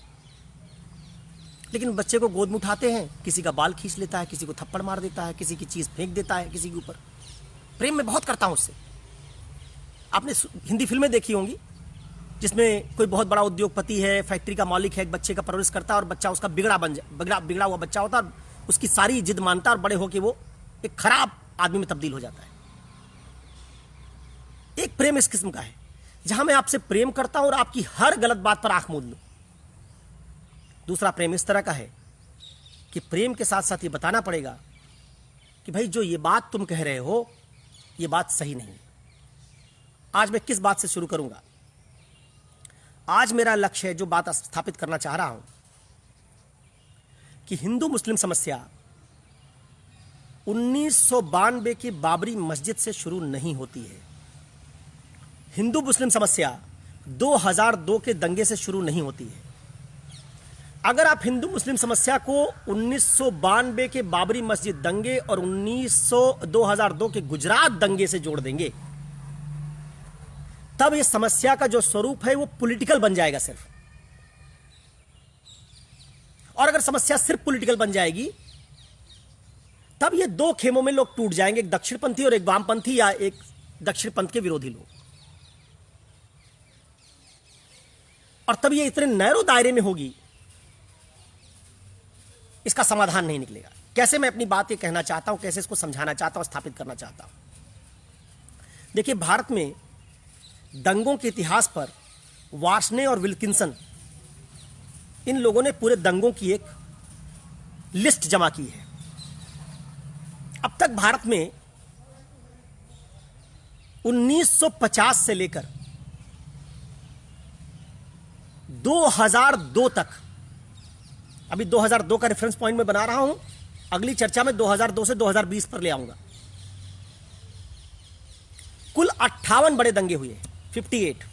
लेकिन बच्चे को गोद में उठाते हैं, किसी का बाल खींच लेता है, किसी को थप्पड़ मार देता है, किसी की चीज फेंक देता है किसी के ऊपर। प्रेम मैं बहुत करता हूं उससे। आपने हिंदी फिल्में देखी होंगी जिसमें कोई बहुत बड़ा उद्योगपति है, फैक्ट्री का मालिक है, एक बच्चे का परवरिश करता है, और बच्चा उसका बिगड़ा हुआ बच्चा होता है, और उसकी सारी जिद मानता है, और बड़े होकर वो एक खराब आदमी में तब्दील हो जाता है। एक प्रेम इस किस्म का है, जहां मैं आपसे प्रेम करता हूं और आपकी हर गलत बात पर आंख मूंद लूं। दूसरा प्रेम इस तरह का है कि प्रेम के साथ साथ ये बताना पड़ेगा कि भाई, जो ये बात तुम कह रहे हो, ये बात सही नहीं। आज मैं किस बात से शुरू करूंगा? आज मेरा लक्ष्य है, जो बात स्थापित करना चाह रहा हूं, कि हिंदू मुस्लिम समस्या 1992 की बाबरी मस्जिद से शुरू नहीं होती है। हिंदू मुस्लिम समस्या 2002 के दंगे से शुरू नहीं होती है। अगर आप हिंदू मुस्लिम समस्या को 1992 के बाबरी मस्जिद दंगे और 2002 के गुजरात दंगे से जोड़ देंगे, तब इस समस्या का जो स्वरूप है वो पॉलिटिकल बन जाएगा सिर्फ। और अगर समस्या सिर्फ पॉलिटिकल बन जाएगी, तब ये दो खेमों में लोग टूट जाएंगे, एक दक्षिणपंथी और एक वामपंथी, या एक दक्षिणपंथ के विरोधी लोग। और तब ये इतने नैरो दायरे में होगी, इसका समाधान नहीं निकलेगा। कैसे मैं अपनी बात ये कहना चाहता हूं, कैसे इसको समझाना चाहता हूं, स्थापित करना चाहता हूं। देखिए, भारत में दंगों के इतिहास पर वार्ष्णे और विल्किंसन, इन लोगों ने पूरे दंगों की एक लिस्ट जमा की है। अब तक भारत में 1950 से लेकर 2002 तक, अभी 2002 का रेफरेंस पॉइंट में बना रहा हूं, अगली चर्चा में 2002 से 2020 पर ले आऊंगा, कुल 58 बड़े दंगे हुए, 58।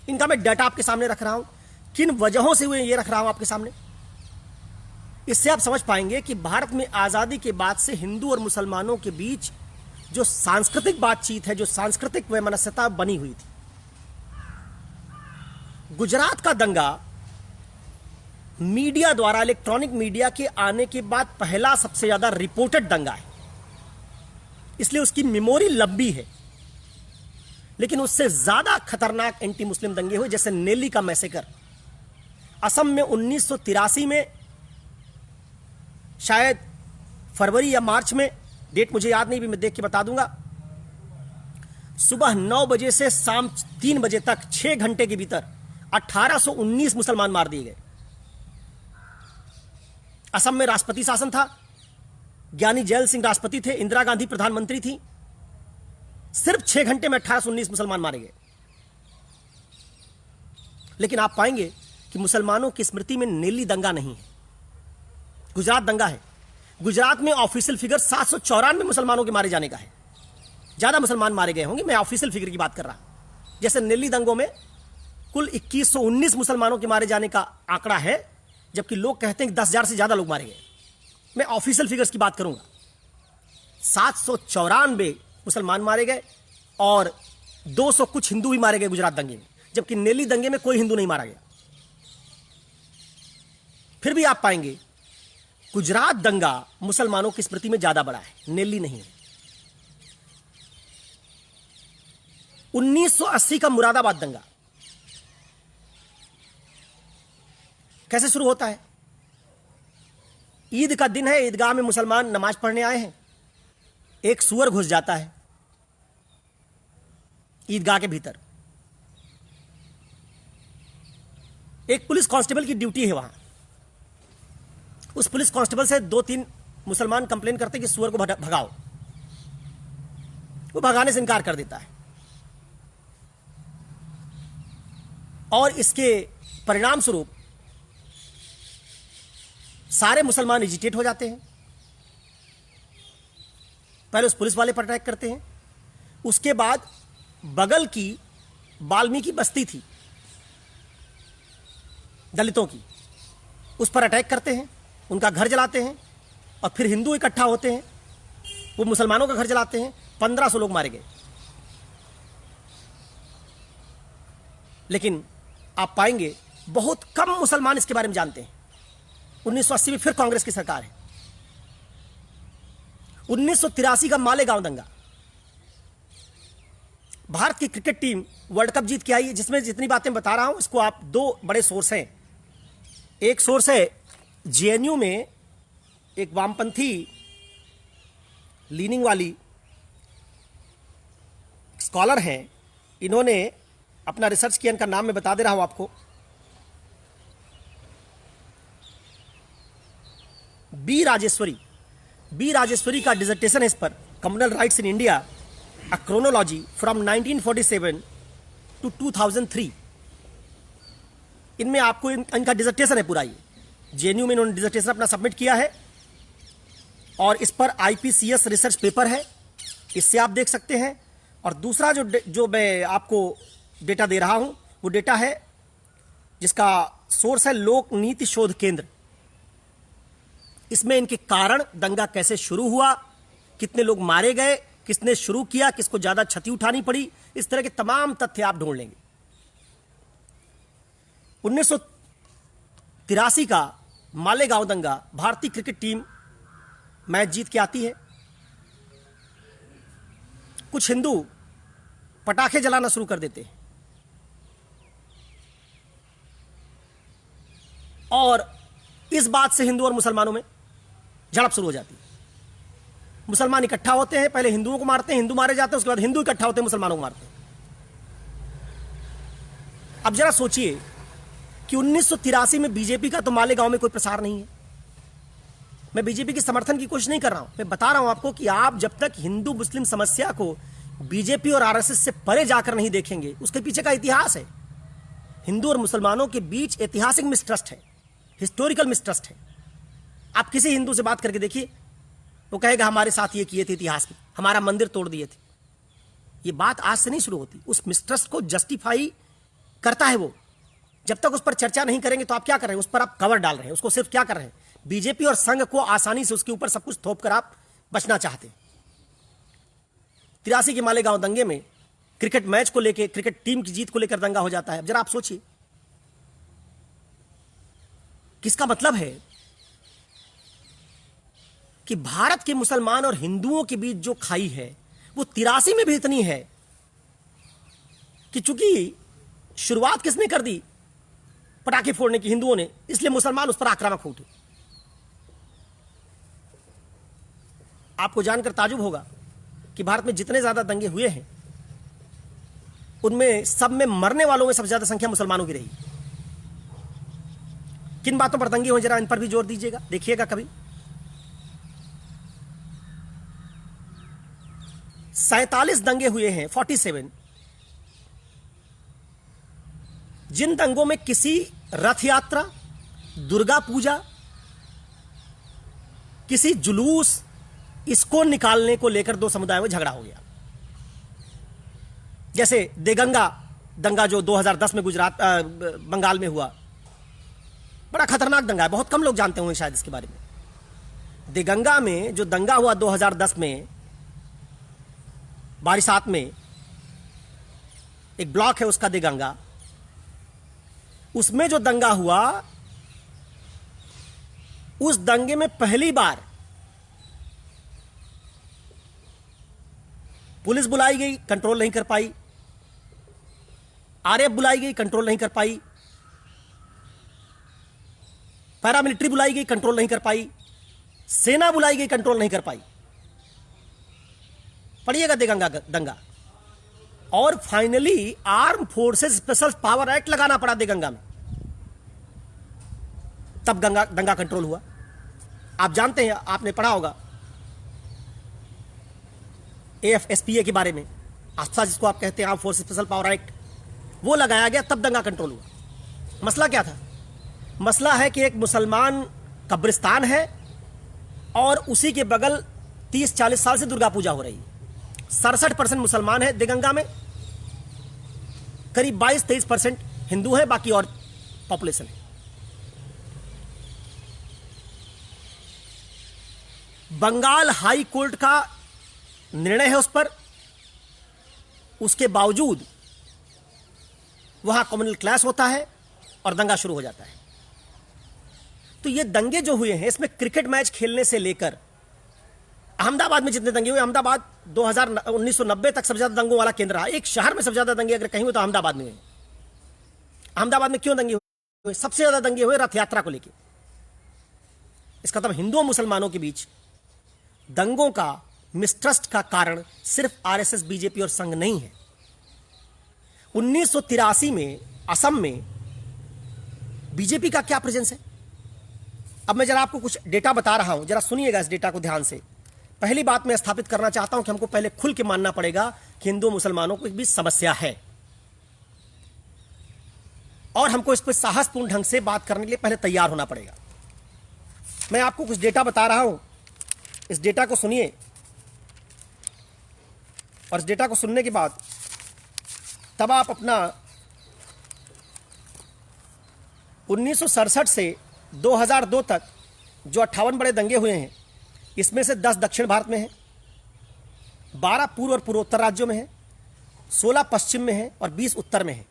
इनका मैं डाटा आपके सामने रख रहा हूं, किन वजहों से हुए ये रख रहा हूं आपके सामने। इससे आप समझ पाएंगे कि भारत में आजादी के बाद से हिंदू और मुसलमानों के बीच जो सांस्कृतिक बातचीत है, जो सांस्कृतिक वैमनस्यता बनी हुई थी। गुजरात का दंगा मीडिया द्वारा, इलेक्ट्रॉनिक मीडिया के आने के बाद पहला सबसे ज्यादा रिपोर्टेड दंगा है, इसलिए उसकी मेमोरी लंबी है। लेकिन उससे ज्यादा खतरनाक एंटी मुस्लिम दंगे हुए, जैसे नेली का मैसेकर असम में 1983 में, शायद फरवरी या मार्च में, डेट मुझे याद नहीं भी, मैं देख के बता दूंगा। सुबह 9 बजे से शाम 3 बजे तक 6 घंटे के भीतर 1819 मुसलमान मार दिए गए। असम में राष्ट्रपति शासन था, ज्ञानी जैल सिंह राष्ट्रपति थे, इंदिरा गांधी प्रधानमंत्री थी। सिर्फ 6 घंटे में 1819 मुसलमान मारे गए। लेकिन आप पाएंगे कि मुसलमानों की स्मृति में नेली दंगा नहीं है, गुजरात दंगा है। गुजरात में ऑफिशियल फिगर 794 मुसलमानों के मारे जाने का है। ज्यादा मुसलमान मारे गए होंगे, मैं ऑफिशियल फिगर की बात कर रहा हूं। जैसे नेली दंगों में कुल 2119 मुसलमानों के मारे जाने का आंकड़ा है, जबकि लोग कहते हैं कि 10,000 से ज्यादा लोग मारे गए। मैं ऑफिशियल फिगर्स की बात करूंगा। 794 मुसलमान मारे गए और 200 कुछ हिंदू भी मारे गए गुजरात दंगे में, जबकि नेली दंगे में कोई हिंदू नहीं मारा गया। फिर भी आप पाएंगे गुजरात दंगा मुसलमानों की स्मृति में ज्यादा बड़ा है, नेली नहीं है। 1980 का मुरादाबाद दंगा कैसे शुरू होता है? ईद का दिन है, ईदगाह में मुसलमान नमाज पढ़ने आए हैं, एक सुअर घुस जाता है ईदगाह के भीतर। एक पुलिस कांस्टेबल की ड्यूटी है वहां। उस पुलिस कांस्टेबल से 2-3 मुसलमान कंप्लेन करते कि सुअर को भगाओ। वो भगाने से इनकार कर देता है और इसके परिणाम स्वरूप सारे मुसलमान एजिटेट हो जाते हैं। पहले उस पुलिस वाले पर अटैक करते हैं, उसके बाद बगल की वाल्मीकि बस्ती थी दलितों की, उस पर अटैक करते हैं, उनका घर जलाते हैं, और फिर हिंदू इकट्ठा होते हैं, वो मुसलमानों का घर जलाते हैं। 1500 लोग मारे गए। लेकिन आप पाएंगे बहुत कम मुसलमान इसके बारे में जानते हैं। 1980 में फिर कांग्रेस की सरकार है। 1983 का मालेगांव दंगा, भारत की क्रिकेट टीम वर्ल्ड कप जीत के आई है, जिसमें जितनी बातें बता रहा हूं इसको आप 2 बड़े सोर्स हैं। एक सोर्स है जेएनयू में एक वामपंथी लीनिंग वाली स्कॉलर हैं, इन्होंने अपना रिसर्च किया, इनका नाम मैं बता दे रहा हूं आपको। बी राजेश्वरी का डिसर्टेशन है इस पर, communal riots in India, a chronology from 1947 to 2003। इनमें आपको इनका डिसर्टेशन है पूरा, ये जेएनयू में इन्होंने डिसर्टेशन अपना सबमिट किया है और इस पर आईपीसीएस रिसर्च पेपर है, इससे आप देख सकते हैं। और दूसरा जो मैं आपको डेटा दे रहा हूं वो डेटा है जिसका सोर्स है लोक नीति शोध केंद्र। इसमें इनके कारण, दंगा कैसे शुरू हुआ, कितने लोग मारे गए, किसने शुरू किया, किसको ज्यादा क्षति उठानी पड़ी, इस तरह के तमाम तथ्य आप ढूंढ लेंगे। 1983 का मालेगांव दंगा भारतीय क्रिकेट टीम मैच जीत के आती है, कुछ हिंदू पटाखे जलाना शुरू कर देते हैं और इस बात से हिंदू और मुसलमानों में झड़प शुरू हो जाती है। मुसलमान इकट्ठा होते हैं, पहले हिंदुओं को मारते हैं, हिंदू मारे जाते हैं, उसके बाद हिंदू इकट्ठा होते हैं, मुसलमानों को मारते हैं। अब जरा सोचिए कि 1983 में बीजेपी का तो मालेगांव में कोई प्रसार नहीं है। मैं बीजेपी की समर्थन की कोशिश नहीं कर रहा हूं, मैं बता रहा हूं आपको कि आप जब तक हिंदू मुस्लिम समस्या को बीजेपी और आरएसएस से परे जाकर नहीं देखेंगे, उसके पीछे का इतिहास है। हिंदू और मुसलमानों के बीच ऐतिहासिक मिसट्रस्ट है, हिस्टोरिकल मिसट्रस्ट है। आप किसी हिंदू से बात करके देखिए, वो कहेगा हमारे साथ ये किए थे इतिहास में, हमारा मंदिर तोड़ दिए थे। ये बात आज से नहीं शुरू होती, उस मिसट्रस्ट को जस्टिफाई करता है वो। जब तक उस पर चर्चा नहीं करेंगे तो आप क्या कर रहे हैं, उस पर आप कवर डाल रहे हैं, उसको सिर्फ क्या कर रहे हैं, बीजेपी और संघ को आसानी से उसके ऊपर सब कुछ थोप कर आप बचना चाहते हैं। 83 के मालेगांव दंगे में क्रिकेट मैच को लेकर, क्रिकेट टीम की जीत को लेकर दंगा हो जाता है। अब जरा आप सोचिए, किसका मतलब है कि भारत के मुसलमान और हिंदुओं के बीच जो खाई है वो 83 में भी इतनी है कि चूंकि शुरुआत किसने कर दी पटाखे फोड़ने की, हिंदुओं ने, इसलिए मुसलमान उस पर आक्रामक हो उठे। आपको जानकर ताजुब होगा कि भारत में जितने ज्यादा दंगे हुए हैं उनमें सब में मरने वालों में सबसे ज्यादा संख्या मुसलमानों की रही। किन बातों पर दंगे हुए, जरा इन पर भी जोर दीजिएगा, देखिएगा कभी। 47 दंगे हुए हैं, 47, जिन दंगों में किसी रथ यात्रा, दुर्गा पूजा, किसी जुलूस, इसको निकालने को लेकर दो समुदायों में झगड़ा हो गया। जैसे देगंगा दंगा जो 2010 में गुजरात बंगाल में हुआ, बड़ा खतरनाक दंगा है, बहुत कम लोग जानते होंगे शायद इसके बारे में। देगंगा में जो दंगा हुआ 2010 में बारिसात में, एक ब्लॉक है उसका देगंगा, उसमें जो दंगा हुआ, उस दंगे में पहली बार पुलिस बुलाई गई, कंट्रोल नहीं कर पाई, आरएफ बुलाई गई, कंट्रोल नहीं कर पाई, पैरामिलिट्री बुलाई गई, कंट्रोल नहीं कर पाई, सेना बुलाई गई, कंट्रोल नहीं कर पाई। पढ़िएगा देगंगा दंगा। और finally arm forces special power act लगाना पड़ा देगंगा में, तब दंगा कंट्रोल हुआ। आप जानते हैं, आपने पढ़ा होगा AFSPA के बारे में, आस्था जिसको आप कहते हैं, arm force special power act, वो लगाया गया, तब दंगा कंट्रोल हुआ। मसला क्या था? मसला है कि एक मुसलमान कब्रिस्तान है और उसी के बगल 30-40 साल से दुर्गा पूजा हो रही है। 67% मुसलमान है देगंगा में, करीब 22-23% हिंदू है, बाकी और पॉपुलेशन है। बंगाल हाई कोर्ट का निर्णय है उस पर, उसके बावजूद वहां कम्युनल क्लैश होता है और दंगा शुरू हो जाता है। तो ये दंगे जो हुए हैं, इसमें क्रिकेट मैच खेलने से लेकर अहमदाबाद में जितने दंगे हुए, अहमदाबाद 1990 तक सबसे ज्यादा दंगों वाला केंद्र रहा। एक शहर में सबसे ज्यादा दंगे अगर कहीं हुए तो अहमदाबाद में हुए। अहमदाबाद में क्यों दंगे हुए? सबसे ज्यादा दंगे हुए रथ यात्रा को लेकर। इसका मतलब हिंदुओं मुसलमानों के बीच दंगों का, मिसट्रस्ट का कारण सिर्फ आरएसएस, बीजेपी और संघ नहीं है। 1983 में असम में बीजेपी का क्या प्रेजेंस है? अब मैं जरा आपको कुछ डेटा बता रहा हूं, जरा सुनिएगा इस डेटा को ध्यान से। पहली बात मैं स्थापित करना चाहता हूं कि हमको पहले खुल के मानना पड़ेगा कि हिंदू मुसलमानों के बीच समस्या है, और हमको इस पर साहसपूर्ण ढंग से बात करने के लिए पहले तैयार होना पड़ेगा। मैं आपको कुछ डेटा बता रहा हूं, इस डेटा को सुनिए, और इस डेटा को सुनने के बाद तब आप अपना 1967 से 2002 तक जो 58 बड़े दंगे हुए हैं, इसमें से 10 दक्षिण भारत में हैं, 12 पूर्व और पूर्वोत्तर राज्यों में हैं, 16 पश्चिम में हैं और 20 उत्तर में हैं।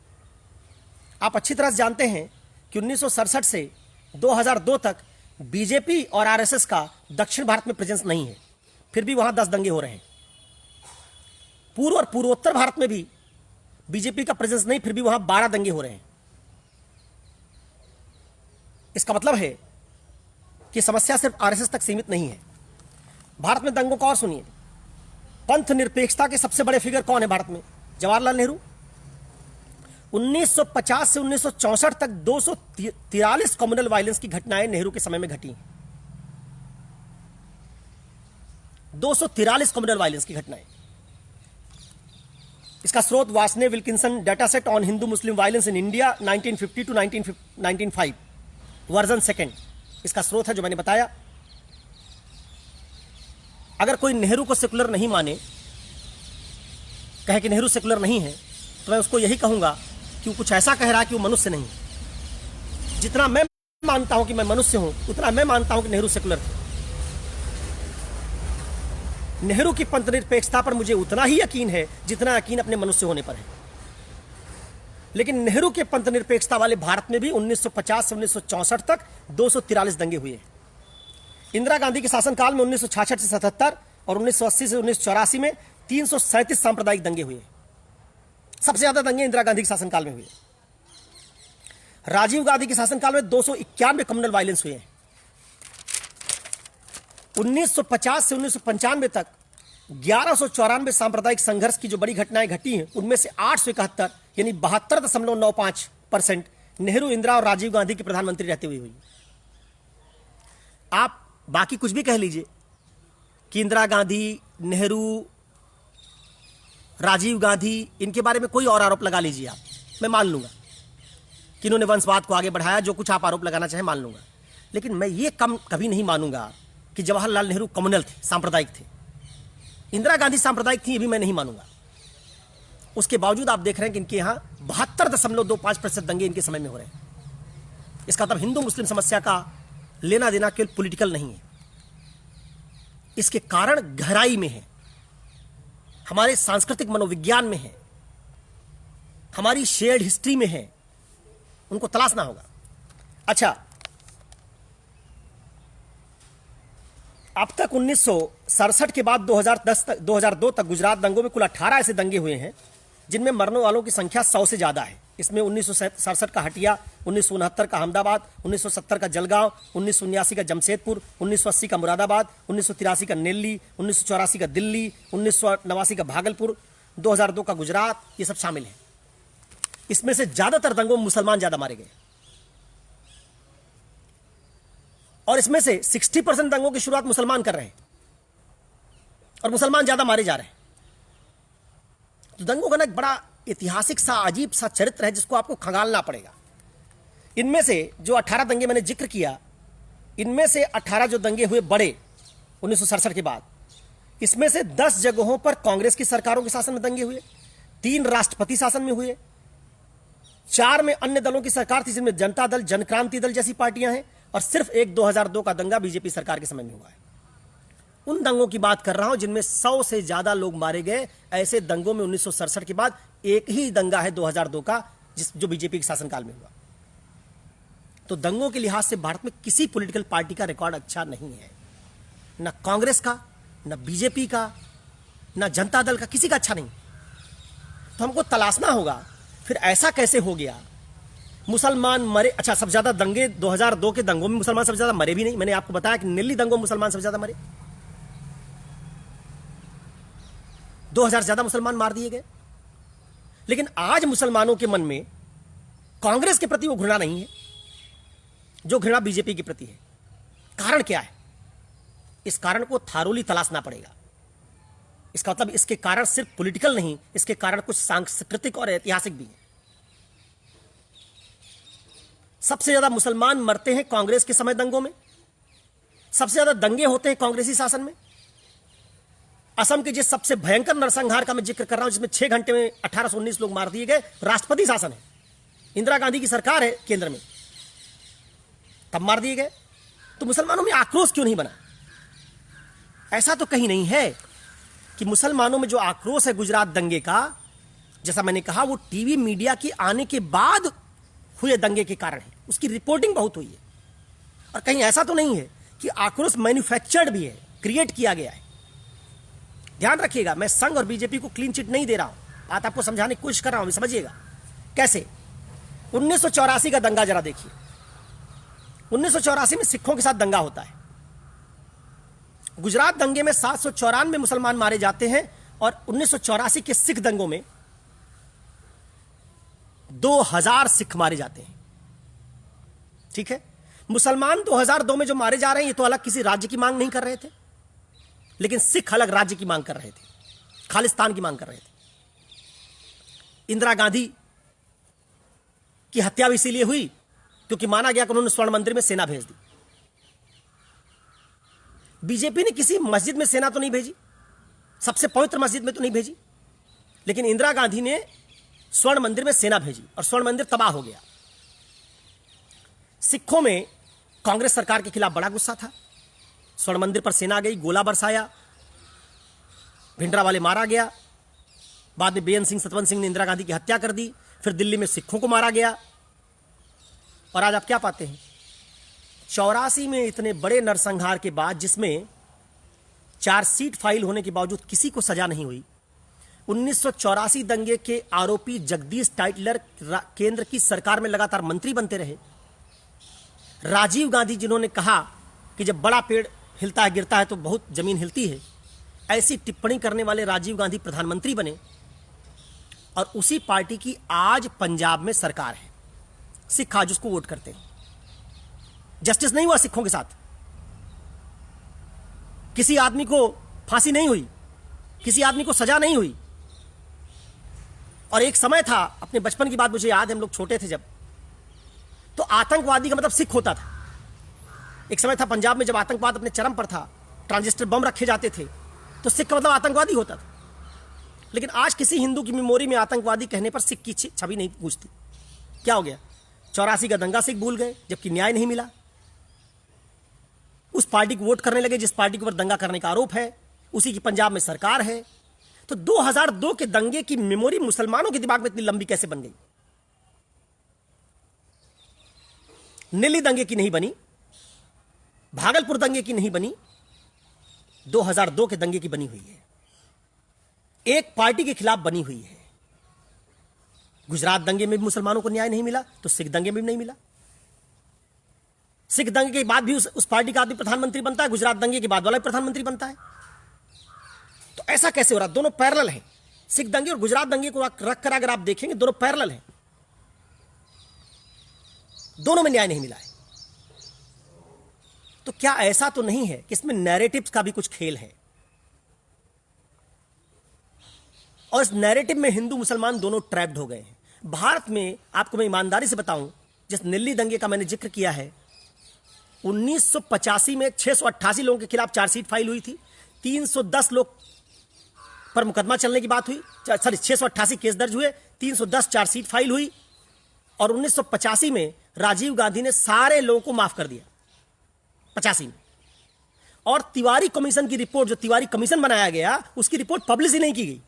आप अच्छी तरह से जानते हैं कि 1967 से 2002 तक बीजेपी और आरएसएस का दक्षिण भारत में प्रेजेंस नहीं है, फिर भी वहां 10 दंगे हो रहे हैं। पूर्व और पूर्वोत्तर भारत में भी बीजेपी का प्रेजेंस नहीं, फिर भी वहां 12 दंगे हो रहे हैं। इसका मतलब है कि समस्या सिर्फ आरएसएस तक सीमित नहीं है। भारत में दंगों का और सुनिए, पंथ निरपेक्षता के सबसे बड़े फिगर कौन है भारत में? जवाहरलाल नेहरू। 1950 से 1964 तक 243 कम्युनल वायलेंस की घटनाएं नेहरू के समय में घटी। 243 कम्युनल वायलेंस की घटनाएं। इसका स्रोत Varshney Wilkinson data set on Hindu Muslim violence in India 1950 टू 1995 वर्जन सेकेंड, इसका स्रोत है जो मैंने बताया। अगर कोई नेहरू को सेकुलर नहीं माने, कहे कि नेहरू सेकुलर नहीं है, तो मैं उसको यही कहूंगा कि वो कुछ ऐसा कह रहा है कि वो मनुष्य नहीं। जितना मैं मानता हूं कि मैं मनुष्य हूं, उतना मैं मानता हूं कि नेहरू सेकुलर थे। नेहरू की पंथ निरपेक्षता पर मुझे उतना ही यकीन है जितना यकीन अपने मनुष्य होने पर है। लेकिन नेहरू के पंथ निरपेक्षता वाले भारत में भी 1950 से 1964 तक 243 दंगे हुए। इंदिरा गांधी के शासनकाल में 1966 से 77 और 1980 से 1984 में 337 सांप्रदायिक दंगे हुए। सबसे ज्यादा दंगे इंदिरा गांधी के शासनकाल में हुए। राजीव गांधी के शासनकाल में 291 कम्युनल वायलेंस हुए। 1950 से 1995 तक 1194 सांप्रदायिक संघर्ष की जो बड़ी घटनाएं घटी हैं, उनमें से 871 यानी 72.95% नेहरू, इंदिरा और राजीव गांधी के प्रधानमंत्री रहते हुए हुई। आप बाकी कुछ भी कह लीजिए कि इंदिरा गांधी, नेहरू, राजीव गांधी, इनके बारे में कोई और आरोप लगा लीजिए आप, मैं मान लूंगा कि इन्होंने वंशवाद को आगे बढ़ाया। जो कुछ आप आरोप लगाना चाहे मान लूंगा, लेकिन मैं ये कभी नहीं मानूंगा कि जवाहरलाल नेहरू कम्युनल थे, सांप्रदायिक थे। इंदिरा गांधी सांप्रदायिक थी, ये भी मैं नहीं मानूंगा। उसके बावजूद आप देख रहे हैं कि इनके यहां 72.25% दंगे इनके समय में हो रहे हैं। इसका मतलब हिंदू मुस्लिम समस्या का लेना देना केवल पॉलिटिकल नहीं है, इसके कारण गहराई में है, हमारे सांस्कृतिक मनोविज्ञान में है, हमारी शेयर्ड हिस्ट्री में है। उनको तलाशना होगा। अच्छा, अब तक 1967 के बाद 2002 तक गुजरात दंगों में कुल 18 ऐसे दंगे हुए हैं जिनमें मरने वालों की संख्या 100 से ज्यादा है। इसमें 1967 का हटिया, 1969 का अहमदाबाद, 1970 का जलगांव, 1979 का जमशेदपुर, 1980 का मुरादाबाद, 1983 का नेल्ली, 1984 का दिल्ली, 1989 का भागलपुर, 2002 का गुजरात, ये सब शामिल है। इसमें से ज्यादातर दंगों में मुसलमान ज्यादा मारे गए और इसमें से 60% दंगों की शुरुआत मुसलमान कर रहे हैं और मुसलमान ज्यादा मारे जा रहे हैं। तो दंगों का ना एक बड़ा ऐतिहासिक सा अजीब सा चरित्र है जिसको आपको खंगालना पड़ेगा। इनमें से जो 18 दंगे मैंने जिक्र किया, इनमें से 18 जो दंगे हुए बड़े 1967 के बाद, इसमें से 10 जगहों पर कांग्रेस की सरकारों के शासन में दंगे हुए, 3 राष्ट्रपति शासन में हुए, 4 में अन्य दलों की सरकार थी जिनमें जनता दल, जनक्रांति दल जैसी पार्टियां हैं, और सिर्फ एक 2002 का दंगा बीजेपी सरकार के समय में हुआ है। उन दंगों की बात कर रहा हूं जिनमें 100 से ज्यादा लोग मारे गए। ऐसे दंगों में 1967 के बाद एक ही दंगा है 2002 का, जो बीजेपी के शासनकाल में हुआ। तो दंगों के लिहाज से भारत में किसी पॉलिटिकल पार्टी का रिकॉर्ड अच्छा नहीं है, ना कांग्रेस का, ना बीजेपी का, ना जनता दल का, किसी का अच्छा नहीं। तो हमको तलाशना होगा फिर ऐसा कैसे हो गया। मुसलमान मरे, अच्छा सबसे ज्यादा दंगे 2002 के दंगों में मुसलमान सबसे ज्यादा मरे भी नहीं। मैंने आपको बताया कि दिल्ली दंगों में मुसलमान सबसे ज्यादा मरे, 2000 ज्यादा मुसलमान मार दिए गए। लेकिन आज मुसलमानों के मन में कांग्रेस के प्रति वो घृणा नहीं है जो घृणा बीजेपी के प्रति है। कारण क्या है? इस कारण को थारोली तलाशना पड़ेगा। इसका मतलब इसके कारण सिर्फ पॉलिटिकल नहीं, इसके कारण कुछ सांस्कृतिक और ऐतिहासिक भी है। सबसे ज्यादा मुसलमान मरते हैं कांग्रेस के समय दंगों में, सबसे ज्यादा दंगे होते हैं कांग्रेसी शासन में। असम के जिस सबसे भयंकर नरसंहार का मैं जिक्र कर रहा हूं, जिसमें 6 घंटे में 1819 लोग मार दिए गए, राष्ट्रपति शासन है, इंदिरा गांधी की सरकार है केंद्र में, तब मार दिए गए। तो मुसलमानों में आक्रोश क्यों नहीं बना? ऐसा तो कहीं नहीं है कि मुसलमानों में जो आक्रोश है गुजरात दंगे का, जैसा मैंने कहा, वो टीवी मीडिया की आने के बाद हुए दंगे के कारण है। उसकी रिपोर्टिंग बहुत हुई है, और कहीं ऐसा तो नहीं है कि आक्रोश मैन्युफैक्चर्ड भी है, क्रिएट किया गया है। ध्यान रखिएगा, मैं संघ और बीजेपी को क्लीन चिट नहीं दे रहा हूं, बात आपको समझाने की कोशिश कर रहा हूं, समझिएगा कैसे। 1984 का दंगा जरा देखिए। 1984 में सिखों के साथ दंगा होता है। गुजरात दंगे में 794 मुसलमान मारे जाते हैं और 1984 के सिख दंगों में 2000 सिख मारे जाते हैं। ठीक है, मुसलमान 2002 में जो मारे जा रहे हैं ये तो अलग किसी राज्य की मांग नहीं कर रहे थे, लेकिन सिख अलग राज्य की मांग कर रहे थे, खालिस्तान की मांग कर रहे थे। इंदिरा गांधी की हत्या भी इसीलिए हुई क्योंकि माना गया कि उन्होंने स्वर्ण मंदिर में सेना भेज दी। बीजेपी ने किसी मस्जिद में सेना तो नहीं भेजी, सबसे पवित्र मस्जिद में तो नहीं भेजी, लेकिन इंदिरा गांधी ने स्वर्ण मंदिर में सेना भेजी और स्वर्ण मंदिर तबाह हो गया। सिखों में कांग्रेस सरकार के खिलाफ बड़ा गुस्सा था। स्वर्ण मंदिर पर सेना गई, गोला बरसाया, भिंडरावाले मारा गया, बाद में बेअंत सिंह सतवंत सिंह ने इंदिरा गांधी की हत्या कर दी, फिर दिल्ली में सिखों को मारा गया। और आज आप क्या पाते हैं, 84 में इतने बड़े नरसंहार के बाद, जिसमें चार्जशीट फाइल होने के बावजूद किसी को सजा नहीं हुई, 1984 दंगे के आरोपी जगदीश टाइटलर केंद्र की सरकार में लगातार मंत्री बनते रहे। राजीव गांधी, जिन्होंने कहा कि जब बड़ा पेड़ हिलता है गिरता है तो बहुत जमीन हिलती है, ऐसी टिप्पणी करने वाले राजीव गांधी प्रधानमंत्री बने और उसी पार्टी की आज पंजाब में सरकार है। सिख आज उसको वोट करते हैं। जस्टिस नहीं हुआ सिखों के साथ, किसी आदमी को फांसी नहीं हुई, किसी आदमी को सजा नहीं हुई। और एक समय था, अपने बचपन की बात मुझे याद है, हम लोग छोटे थे जब, तो आतंकवादी का मतलब सिख होता था। एक समय था पंजाब में जब आतंकवाद अपने चरम पर था, ट्रांजिस्टर बम रखे जाते थे, तो सिख का मतलब आतंकवादी होता था। लेकिन आज किसी हिंदू की मेमोरी में आतंकवादी कहने पर सिख की छवि नहीं पूछती। क्या हो गया, 84 का दंगा सिख भूल गए, जबकि न्याय नहीं मिला। उस पार्टी को वोट करने लगे जिस पार्टी के ऊपर दंगा करने का आरोप है, उसी की पंजाब में सरकार है। तो 2002 के दंगे की मेमोरी मुसलमानों के दिमाग में इतनी लंबी कैसे बन गई? दिल्ली दंगे की नहीं बनी, भागलपुर दंगे की नहीं बनी, 2002 के दंगे की बनी हुई है। एक पार्टी के खिलाफ बनी हुई है। गुजरात दंगे में भी मुसलमानों को न्याय नहीं मिला, तो सिख दंगे में भी नहीं मिला। सिख दंगे के बाद भी उस पार्टी का आदमी प्रधानमंत्री बनता है, गुजरात दंगे के बाद वाला प्रधानमंत्री बनता है। तो ऐसा कैसे हो रहा? दोनों पैरेलल हैं। सिख दंगे और गुजरात दंगे को रखकर अगर आप देखेंगे, दोनों पैरेलल हैं, दोनों में न्याय नहीं मिला है। तो क्या ऐसा तो नहीं है कि इसमें नैरेटिव्स का भी कुछ खेल है? और इस नैरेटिव में हिंदू मुसलमान दोनों ट्रैप्ड हो गए हैं। भारत में आपको मैं ईमानदारी से बताऊं, जिस दिल्ली दंगे का मैंने जिक्र किया है, 1985 में 688 लोगों के खिलाफ चार्जशीट फाइल हुई थी, 310 लोग पर मुकदमा चलने की बात हुई, 688 केस दर्ज हुए, 310 चार्जशीट फाइल हुई। और 1985 में राजीव गांधी ने सारे लोगों को माफ कर दिया, 85 में। और तिवारी कमीशन की रिपोर्ट, जो तिवारी कमीशन बनाया गया, उसकी रिपोर्ट पब्लिश ही नहीं की गई।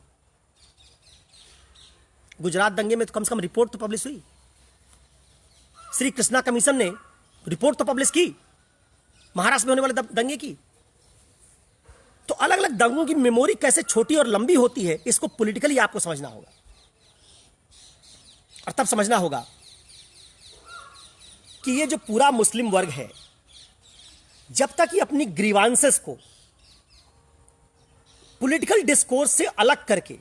गुजरात दंगे में तो कम से कम रिपोर्ट तो पब्लिश हुई। श्री कृष्णा कमीशन ने रिपोर्ट तो पब्लिश की महाराष्ट्र में होने वाले दंगे की। तो अलग अलग दंगों की मेमोरी कैसे छोटी और लंबी होती है, इसको पॉलिटिकली आपको समझना होगा। और तब समझना होगा कि ये जो पूरा मुस्लिम वर्ग है, जब तक ये अपनी ग्रीवांसेस को पॉलिटिकल डिस्कोर्स से अलग करके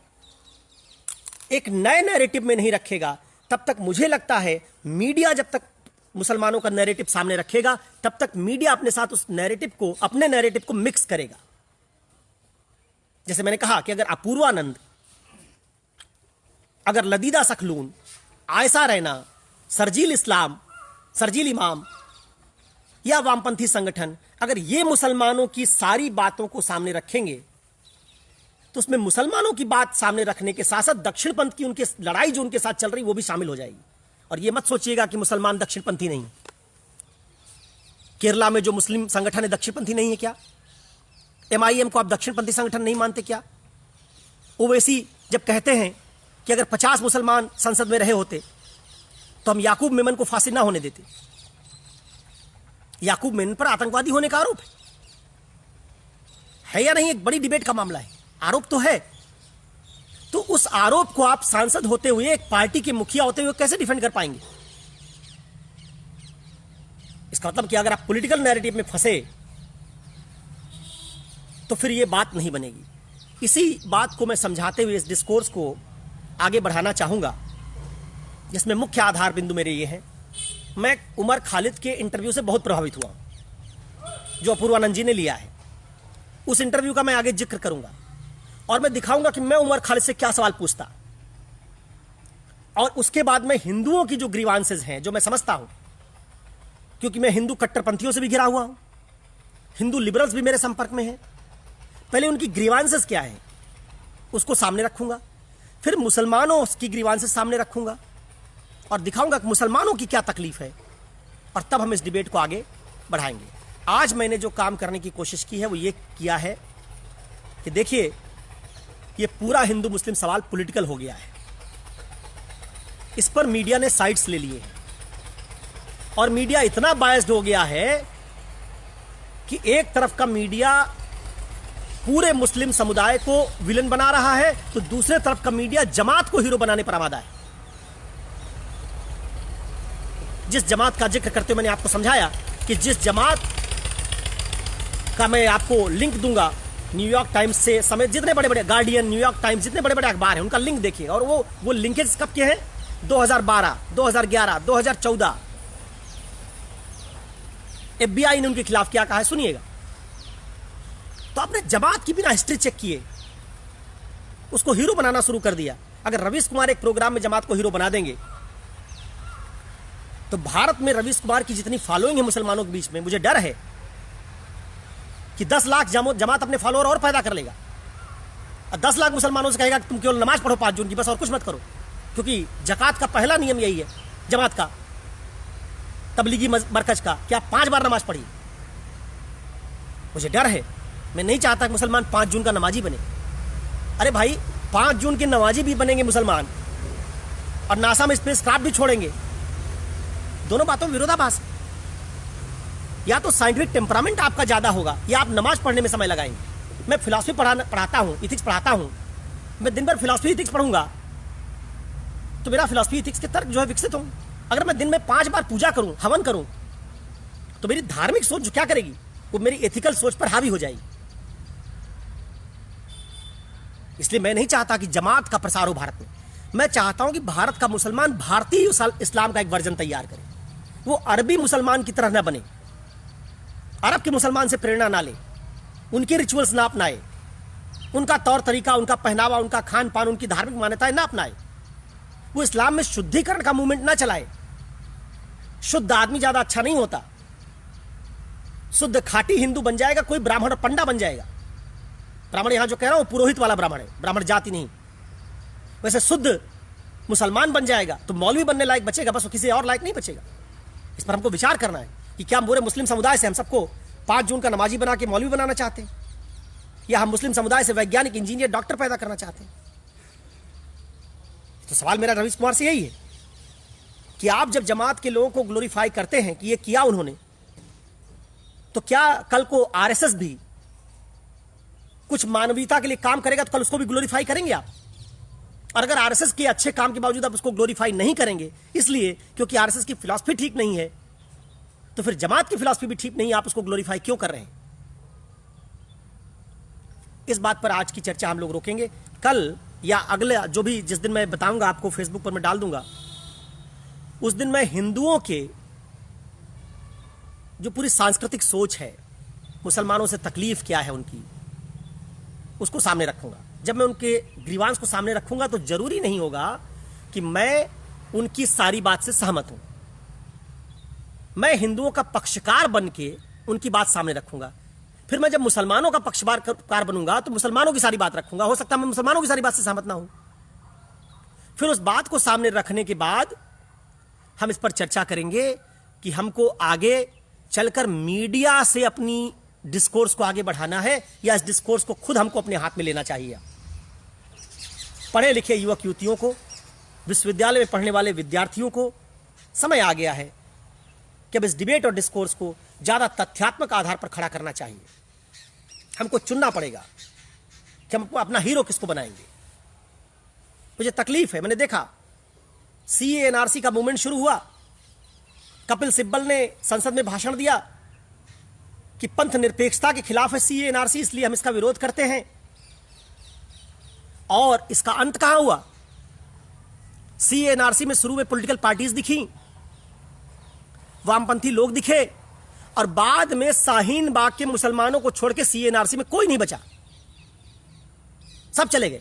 एक नए नैरेटिव में नहीं रखेगा, तब तक मुझे लगता है मीडिया जब तक मुसलमानों का नैरेटिव सामने रखेगा, तब तक मीडिया अपने साथ उस नैरेटिव को, अपने नैरेटिव को मिक्स करेगा। जैसे मैंने कहा कि अगर अपूर्वानंद, अगर लदीदा सखलून, आयशा रैना, सरजील इमाम या वामपंथी संगठन अगर ये मुसलमानों की सारी बातों को सामने रखेंगे, तो उसमें मुसलमानों की बात सामने रखने के साथ साथ दक्षिणपंथ की उनकी लड़ाई जो उनके साथ चल रही वो भी शामिल हो जाएगी। और ये मत सोचिएगा कि मुसलमान दक्षिणपंथी नहीं। केरला में जो मुस्लिम संगठन है दक्षिणपंथी नहीं है क्या? MIM को आप दक्षिणपंथी संगठन नहीं मानते क्या? ओवैसी जब कहते हैं कि अगर 50 मुसलमान संसद में रहे होते तो हम याकूब मेमन को फांसी ना होने देते, याकूब मेनन पर आतंकवादी होने का आरोप है या नहीं? एक बड़ी डिबेट का मामला है, आरोप तो है। तो उस आरोप को आप सांसद होते हुए, एक पार्टी के मुखिया होते हुए कैसे डिफेंड कर पाएंगे? इसका मतलब कि अगर आप पॉलिटिकल नैरेटिव में फंसे तो फिर यह बात नहीं बनेगी। इसी बात को मैं समझाते हुए इस डिस्कोर्स को आगे बढ़ाना चाहूंगा, जिसमें मुख्य आधार बिंदु मेरे ये हैं। मैं उमर खालिद के इंटरव्यू से बहुत प्रभावित हुआ, जो अपूर्वानंद जी ने लिया है। उस इंटरव्यू का मैं आगे जिक्र करूंगा और मैं दिखाऊंगा कि मैं उमर खालिद से क्या सवाल पूछता, और उसके बाद मैं हिंदुओं की जो ग्रीवांसेस हैं, जो मैं समझता हूं, क्योंकि मैं हिंदू कट्टरपंथियों से भी घिरा हुआ हूं, हिंदू लिबरल्स भी मेरे संपर्क में हैं। पहले उनकी ग्रीवांसेस क्या है उसको सामने रखूंगा, फिर मुसलमानों की ग्रीवांसेस सामने रखूंगा और दिखाऊंगा कि मुसलमानों की क्या तकलीफ है, और तब हम इस डिबेट को आगे बढ़ाएंगे। आज मैंने जो काम करने की कोशिश की है वो ये किया है कि देखिए, ये पूरा हिंदू मुस्लिम सवाल पॉलिटिकल हो गया है। इस पर मीडिया ने साइड्स ले लिए हैं और मीडिया इतना बायस्ड हो गया है कि एक तरफ का मीडिया पूरे मुस्लिम समुदाय को विलन बना रहा है, तो दूसरे तरफ का मीडिया जमात को हीरो बनाने पर आमादा है। जिस जमात का जिक्र करते हुए मैंने आपको समझाया कि जिस जमात का मैं आपको लिंक दूंगा, न्यूयॉर्क टाइम्स से समेत जितने बड़े बड़े, गार्डियन, न्यूयॉर्क टाइम्स, जितने बड़े बड़े अखबार हैं, उनका लिंक देखिए। और वो लिंकेज कब के हैं? 2012, 2011, 2014। FBI ने उनके खिलाफ क्या कहा है सुनिएगा। तो आपने जमात की बिना हिस्ट्री चेक किए उसको हीरो बनाना शुरू कर दिया। अगर रवीश कुमार एक प्रोग्राम में जमात को हीरो बना देंगे तो भारत में रवीश कुमार की जितनी फॉलोइंग है मुसलमानों के बीच में, मुझे डर है कि 10 लाख जमात अपने फॉलोअर और पैदा कर लेगा और 10 लाख मुसलमानों से कहेगा कि तुम केवल नमाज पढ़ो 5 जून की, बस और कुछ मत करो। क्योंकि जकात का पहला नियम यही है, जमात का, तबलीगी मरकज का, कि आप 5 बार नमाज पढ़िए। मुझे डर है, मैं नहीं चाहता कि मुसलमान 5 जून का नमाजी बने। अरे भाई, 5 जून के नमाजी भी बनेंगे मुसलमान और नासा में स्पेस क्राफ्ट भी छोड़ेंगे, दोनों बातों में विरोधाभास। या तो साइंटिफिक टेम्परामेंट आपका ज्यादा होगा या आप नमाज पढ़ने में समय लगाएंगे। मैं फिलॉसफी पढ़ाता हूं, इथिक्स पढ़ाता हूं, मैं दिन भर फिलॉसफी इथिक्स पढ़ूंगा तो मेरा फिलॉसफी इथिक्स के तर्क जो है विकसित होंगे। अगर मैं दिन में 5 बार पूजा करूं, हवन करूं, तो मेरी धार्मिक सोच जो क्या करेगी, वो मेरी एथिकल सोच पर हावी हो जाएगी। इसलिए मैं नहीं चाहता कि जमात का प्रसार हो भारत में। मैं चाहता हूं कि भारत का मुसलमान भारतीय इस्लाम का एक वर्जन तैयार करे, वो अरबी मुसलमान की तरह न बने, अरब के मुसलमान से प्रेरणा ना ले, उनके रिचुअल्स ना अपनाए, उनका तौर तरीका, उनका पहनावा, उनका खान पान, उनकी धार्मिक मान्यताएं ना अपनाए, वो इस्लाम में शुद्धिकरण का मूवमेंट ना चलाए। शुद्ध आदमी ज्यादा अच्छा नहीं होता। शुद्ध खाटी हिंदू बन जाएगा कोई ब्राह्मण और पंडा बन जाएगा। ब्राह्मण यहां जो कह रहा हूं पुरोहित वाला ब्राह्मण है, ब्राह्मण जाति नहीं। वैसे शुद्ध मुसलमान बन जाएगा तो मौलवी बनने लायक बचेगा, बस वो किसी और लायक नहीं बचेगा। इस पर हमको विचार करना है कि क्या पूरे मुस्लिम समुदाय से हम सबको 5 जून का नमाजी बना के मौलवी बनाना चाहते हैं, या हम मुस्लिम समुदाय से वैज्ञानिक, इंजीनियर, डॉक्टर पैदा करना चाहते हैं। तो सवाल मेरा रवीश कुमार से यही है कि आप जब जमात के लोगों को ग्लोरीफाई करते हैं कि ये किया उन्होंने, तो क्या कल को आरएसएस भी कुछ मानवीयता के लिए काम करेगा तो कल उसको भी ग्लोरीफाई करेंगे आप? और अगर आरएसएस के अच्छे काम के बावजूद आप उसको ग्लोरीफाई नहीं करेंगे इसलिए क्योंकि आरएसएस की फिलॉसफी ठीक नहीं है, तो फिर जमात की फिलॉसफी भी ठीक नहीं है, आप उसको ग्लोरीफाई क्यों कर रहे हैं? इस बात पर आज की चर्चा हम लोग रोकेंगे। कल या अगले जो भी, जिस दिन मैं बताऊंगा आपको, फेसबुक पर मैं डाल दूंगा, उस दिन मैं हिंदुओं के जो पूरी सांस्कृतिक सोच है, मुसलमानों से तकलीफ क्या है उनकी, उसको सामने रखूंगा। जब मैं उनके ग्रीवांस को सामने रखूंगा तो जरूरी नहीं होगा कि मैं उनकी सारी बात से सहमत हूं। मैं हिंदुओं का पक्षकार बन के उनकी बात सामने रखूंगा। फिर मैं जब मुसलमानों का पक्षकार बनूंगा तो मुसलमानों की सारी बात रखूंगा। हो सकता है मैं मुसलमानों की सारी बात से सहमत ना हूं। फिर उस बात को सामने रखने के बाद हम इस पर चर्चा करेंगे कि हमको आगे चलकर मीडिया से अपनी डिस्कोर्स को आगे बढ़ाना है या इस डिस्कोर्स को खुद हमको अपने हाथ में लेना चाहिए। पढ़े लिखे युवक युवतियों को, विश्वविद्यालय में पढ़ने वाले विद्यार्थियों को समय आ गया है कि अब इस डिबेट और डिस्कोर्स को ज्यादा तथ्यात्मक आधार पर खड़ा करना चाहिए। हमको चुनना पड़ेगा कि हम अपना हीरो किसको बनाएंगे। मुझे तकलीफ है, मैंने देखा सीए एनआरसी का मूवमेंट शुरू हुआ, कपिल सिब्बल ने संसद में भाषण दिया कि पंथ निरपेक्षता के खिलाफ है सीए एनआरसी, इसलिए हम इसका विरोध करते हैं। और इसका अंत कहां हुआ? सीए एनआरसी में शुरू में पॉलिटिकल पार्टीज दिखी, वामपंथी लोग दिखे, और बाद में शाहीन बाग के मुसलमानों को छोड़ के सीए एनआरसी में कोई नहीं बचा, सब चले गए।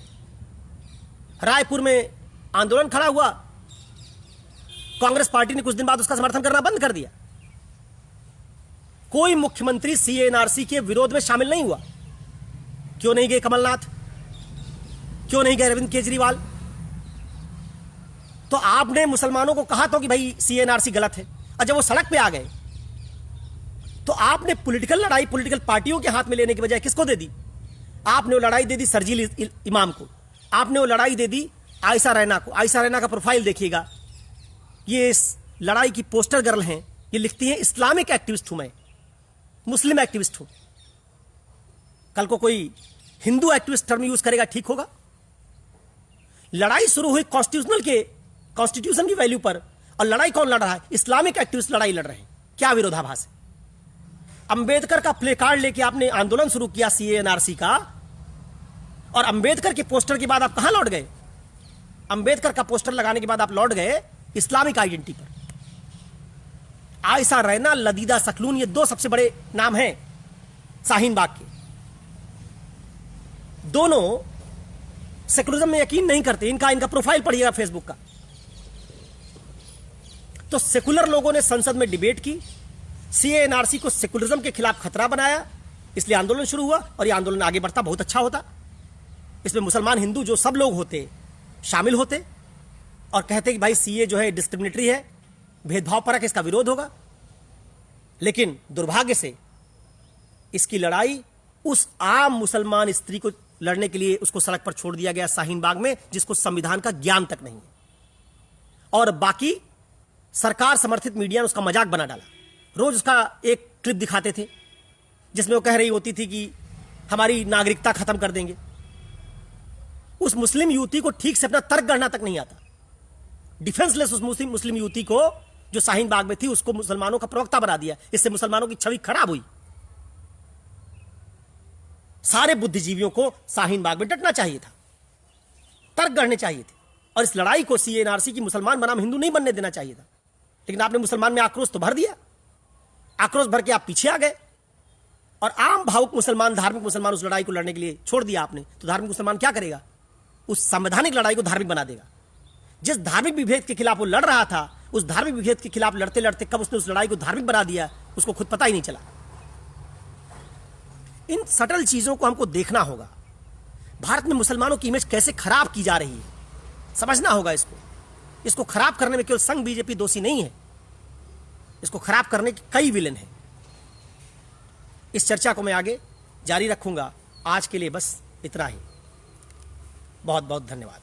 रायपुर में आंदोलन खड़ा हुआ, कांग्रेस पार्टी ने कुछ दिन बाद उसका समर्थन करना बंद कर दिया। कोई मुख्यमंत्री सीए एनआरसी के विरोध में शामिल नहीं हुआ। क्यों नहीं गए कमलनाथ? क्यों नहीं गए अरविंद केजरीवाल? तो आपने मुसलमानों को कहा था कि भाई सीए एनआरसी गलत है, और जब वो सड़क पे आ गए तो आपने पॉलिटिकल लड़ाई पॉलिटिकल पार्टियों के हाथ में लेने की बजाय किसको दे दी? आपने वो लड़ाई दे दी शर्जील इमाम को, आपने वो लड़ाई दे दी आयशा रैना को। आयशा रैना का प्रोफाइल देखिएगा, ये इस लड़ाई की पोस्टर गर्ल हैं। ये लिखती हैं इस्लामिक एक्टिविस्ट हूं मैं, मुस्लिम एक्टिविस्ट हूं। कल को कोई हिंदू एक्टिविस्ट टर्म यूज करेगा, ठीक होगा? लड़ाई शुरू हुई कॉन्स्टिट्यूशन की वैल्यू पर, और लड़ाई कौन लड़ रहा है? इस्लामिक एक्टिविस्ट लड़ाई लड़ रहे हैं। क्या विरोधाभास है? अंबेडकर का प्ले कार्ड लेके आपने आंदोलन शुरू किया सीए एनआरसी का, और अंबेडकर के पोस्टर के बाद आप कहां लौट गए? अंबेडकर का पोस्टर लगाने के बाद आप लौट गए इस्लामिक आइडेंटिटी पर। आयशा रैना, लदीदा सकलून, ये दो सबसे बड़े नाम हैं शाहीन बाग के। दोनों सेकुलरिज्म में यकीन नहीं करते। इनका प्रोफाइल पढ़िएगा फेसबुक का। तो सेकुलर लोगों ने संसद में डिबेट की, सीए एनआरसी को सेकुलरिज्म के खिलाफ खतरा बनाया, इसलिए आंदोलन शुरू हुआ, और यह आंदोलन आगे बढ़ता बहुत अच्छा होता। इसमें मुसलमान हिंदू जो सब लोग होते शामिल होते और कहते कि भाई सीए जो है डिस्क्रिमिनेटरी है, भेदभाव परक, इसका विरोध होगा। लेकिन दुर्भाग्य से इसकी लड़ाई उस आम मुसलमान स्त्री को लड़ने के लिए उसको सड़क पर छोड़ दिया गया शाहीन बाग में, जिसको संविधान का ज्ञान तक नहीं है। और बाकी सरकार समर्थित मीडिया ने उसका मजाक बना डाला। रोज उसका एक क्लिप दिखाते थे जिसमें वो कह रही होती थी कि हमारी नागरिकता खत्म कर देंगे। उस मुस्लिम युवती को ठीक से अपना तर्क गढ़ना तक नहीं आता। डिफेंसलेस उस मुस्लिम युवती को जो शाहीन बाग में थी, उसको मुसलमानों का प्रवक्ता बना दिया। इससे मुसलमानों की छवि खराब हुई। सारे बुद्धिजीवियों को शाहीन बाग में डटना चाहिए था, तर्क गढ़ने चाहिए थे, और इस लड़ाई को सीए एनआरसी की मुसलमान बनाम हिंदू नहीं बनने देना चाहिए था। लेकिन आपने मुसलमान में आक्रोश तो भर दिया। आक्रोश भर के आप पीछे आ गए, और आम भावुक मुसलमान, धार्मिक मुसलमान उस लड़ाई को लड़ने के लिए छोड़ दिया आपने। तो धार्मिक मुसलमान क्या करेगा? उस संवैधानिक लड़ाई को धार्मिक बना देगा। जिस धार्मिक विभेद के खिलाफ वो लड़ रहा था, उस धार्मिक विभेद के खिलाफ लड़ते लड़ते कब उसने उस लड़ाई को धार्मिक बना दिया, उसको खुद पता ही नहीं चला। इन सटल चीजों को हमको देखना होगा। भारत में मुसलमानों की इमेज कैसे खराब की जा रही है, समझना होगा इसको खराब करने में केवल संघ बीजेपी दोषी नहीं है, इसको खराब करने के कई विलेन हैं। इस चर्चा को मैं आगे जारी रखूंगा। आज के लिए बस इतना ही। बहुत बहुत धन्यवाद।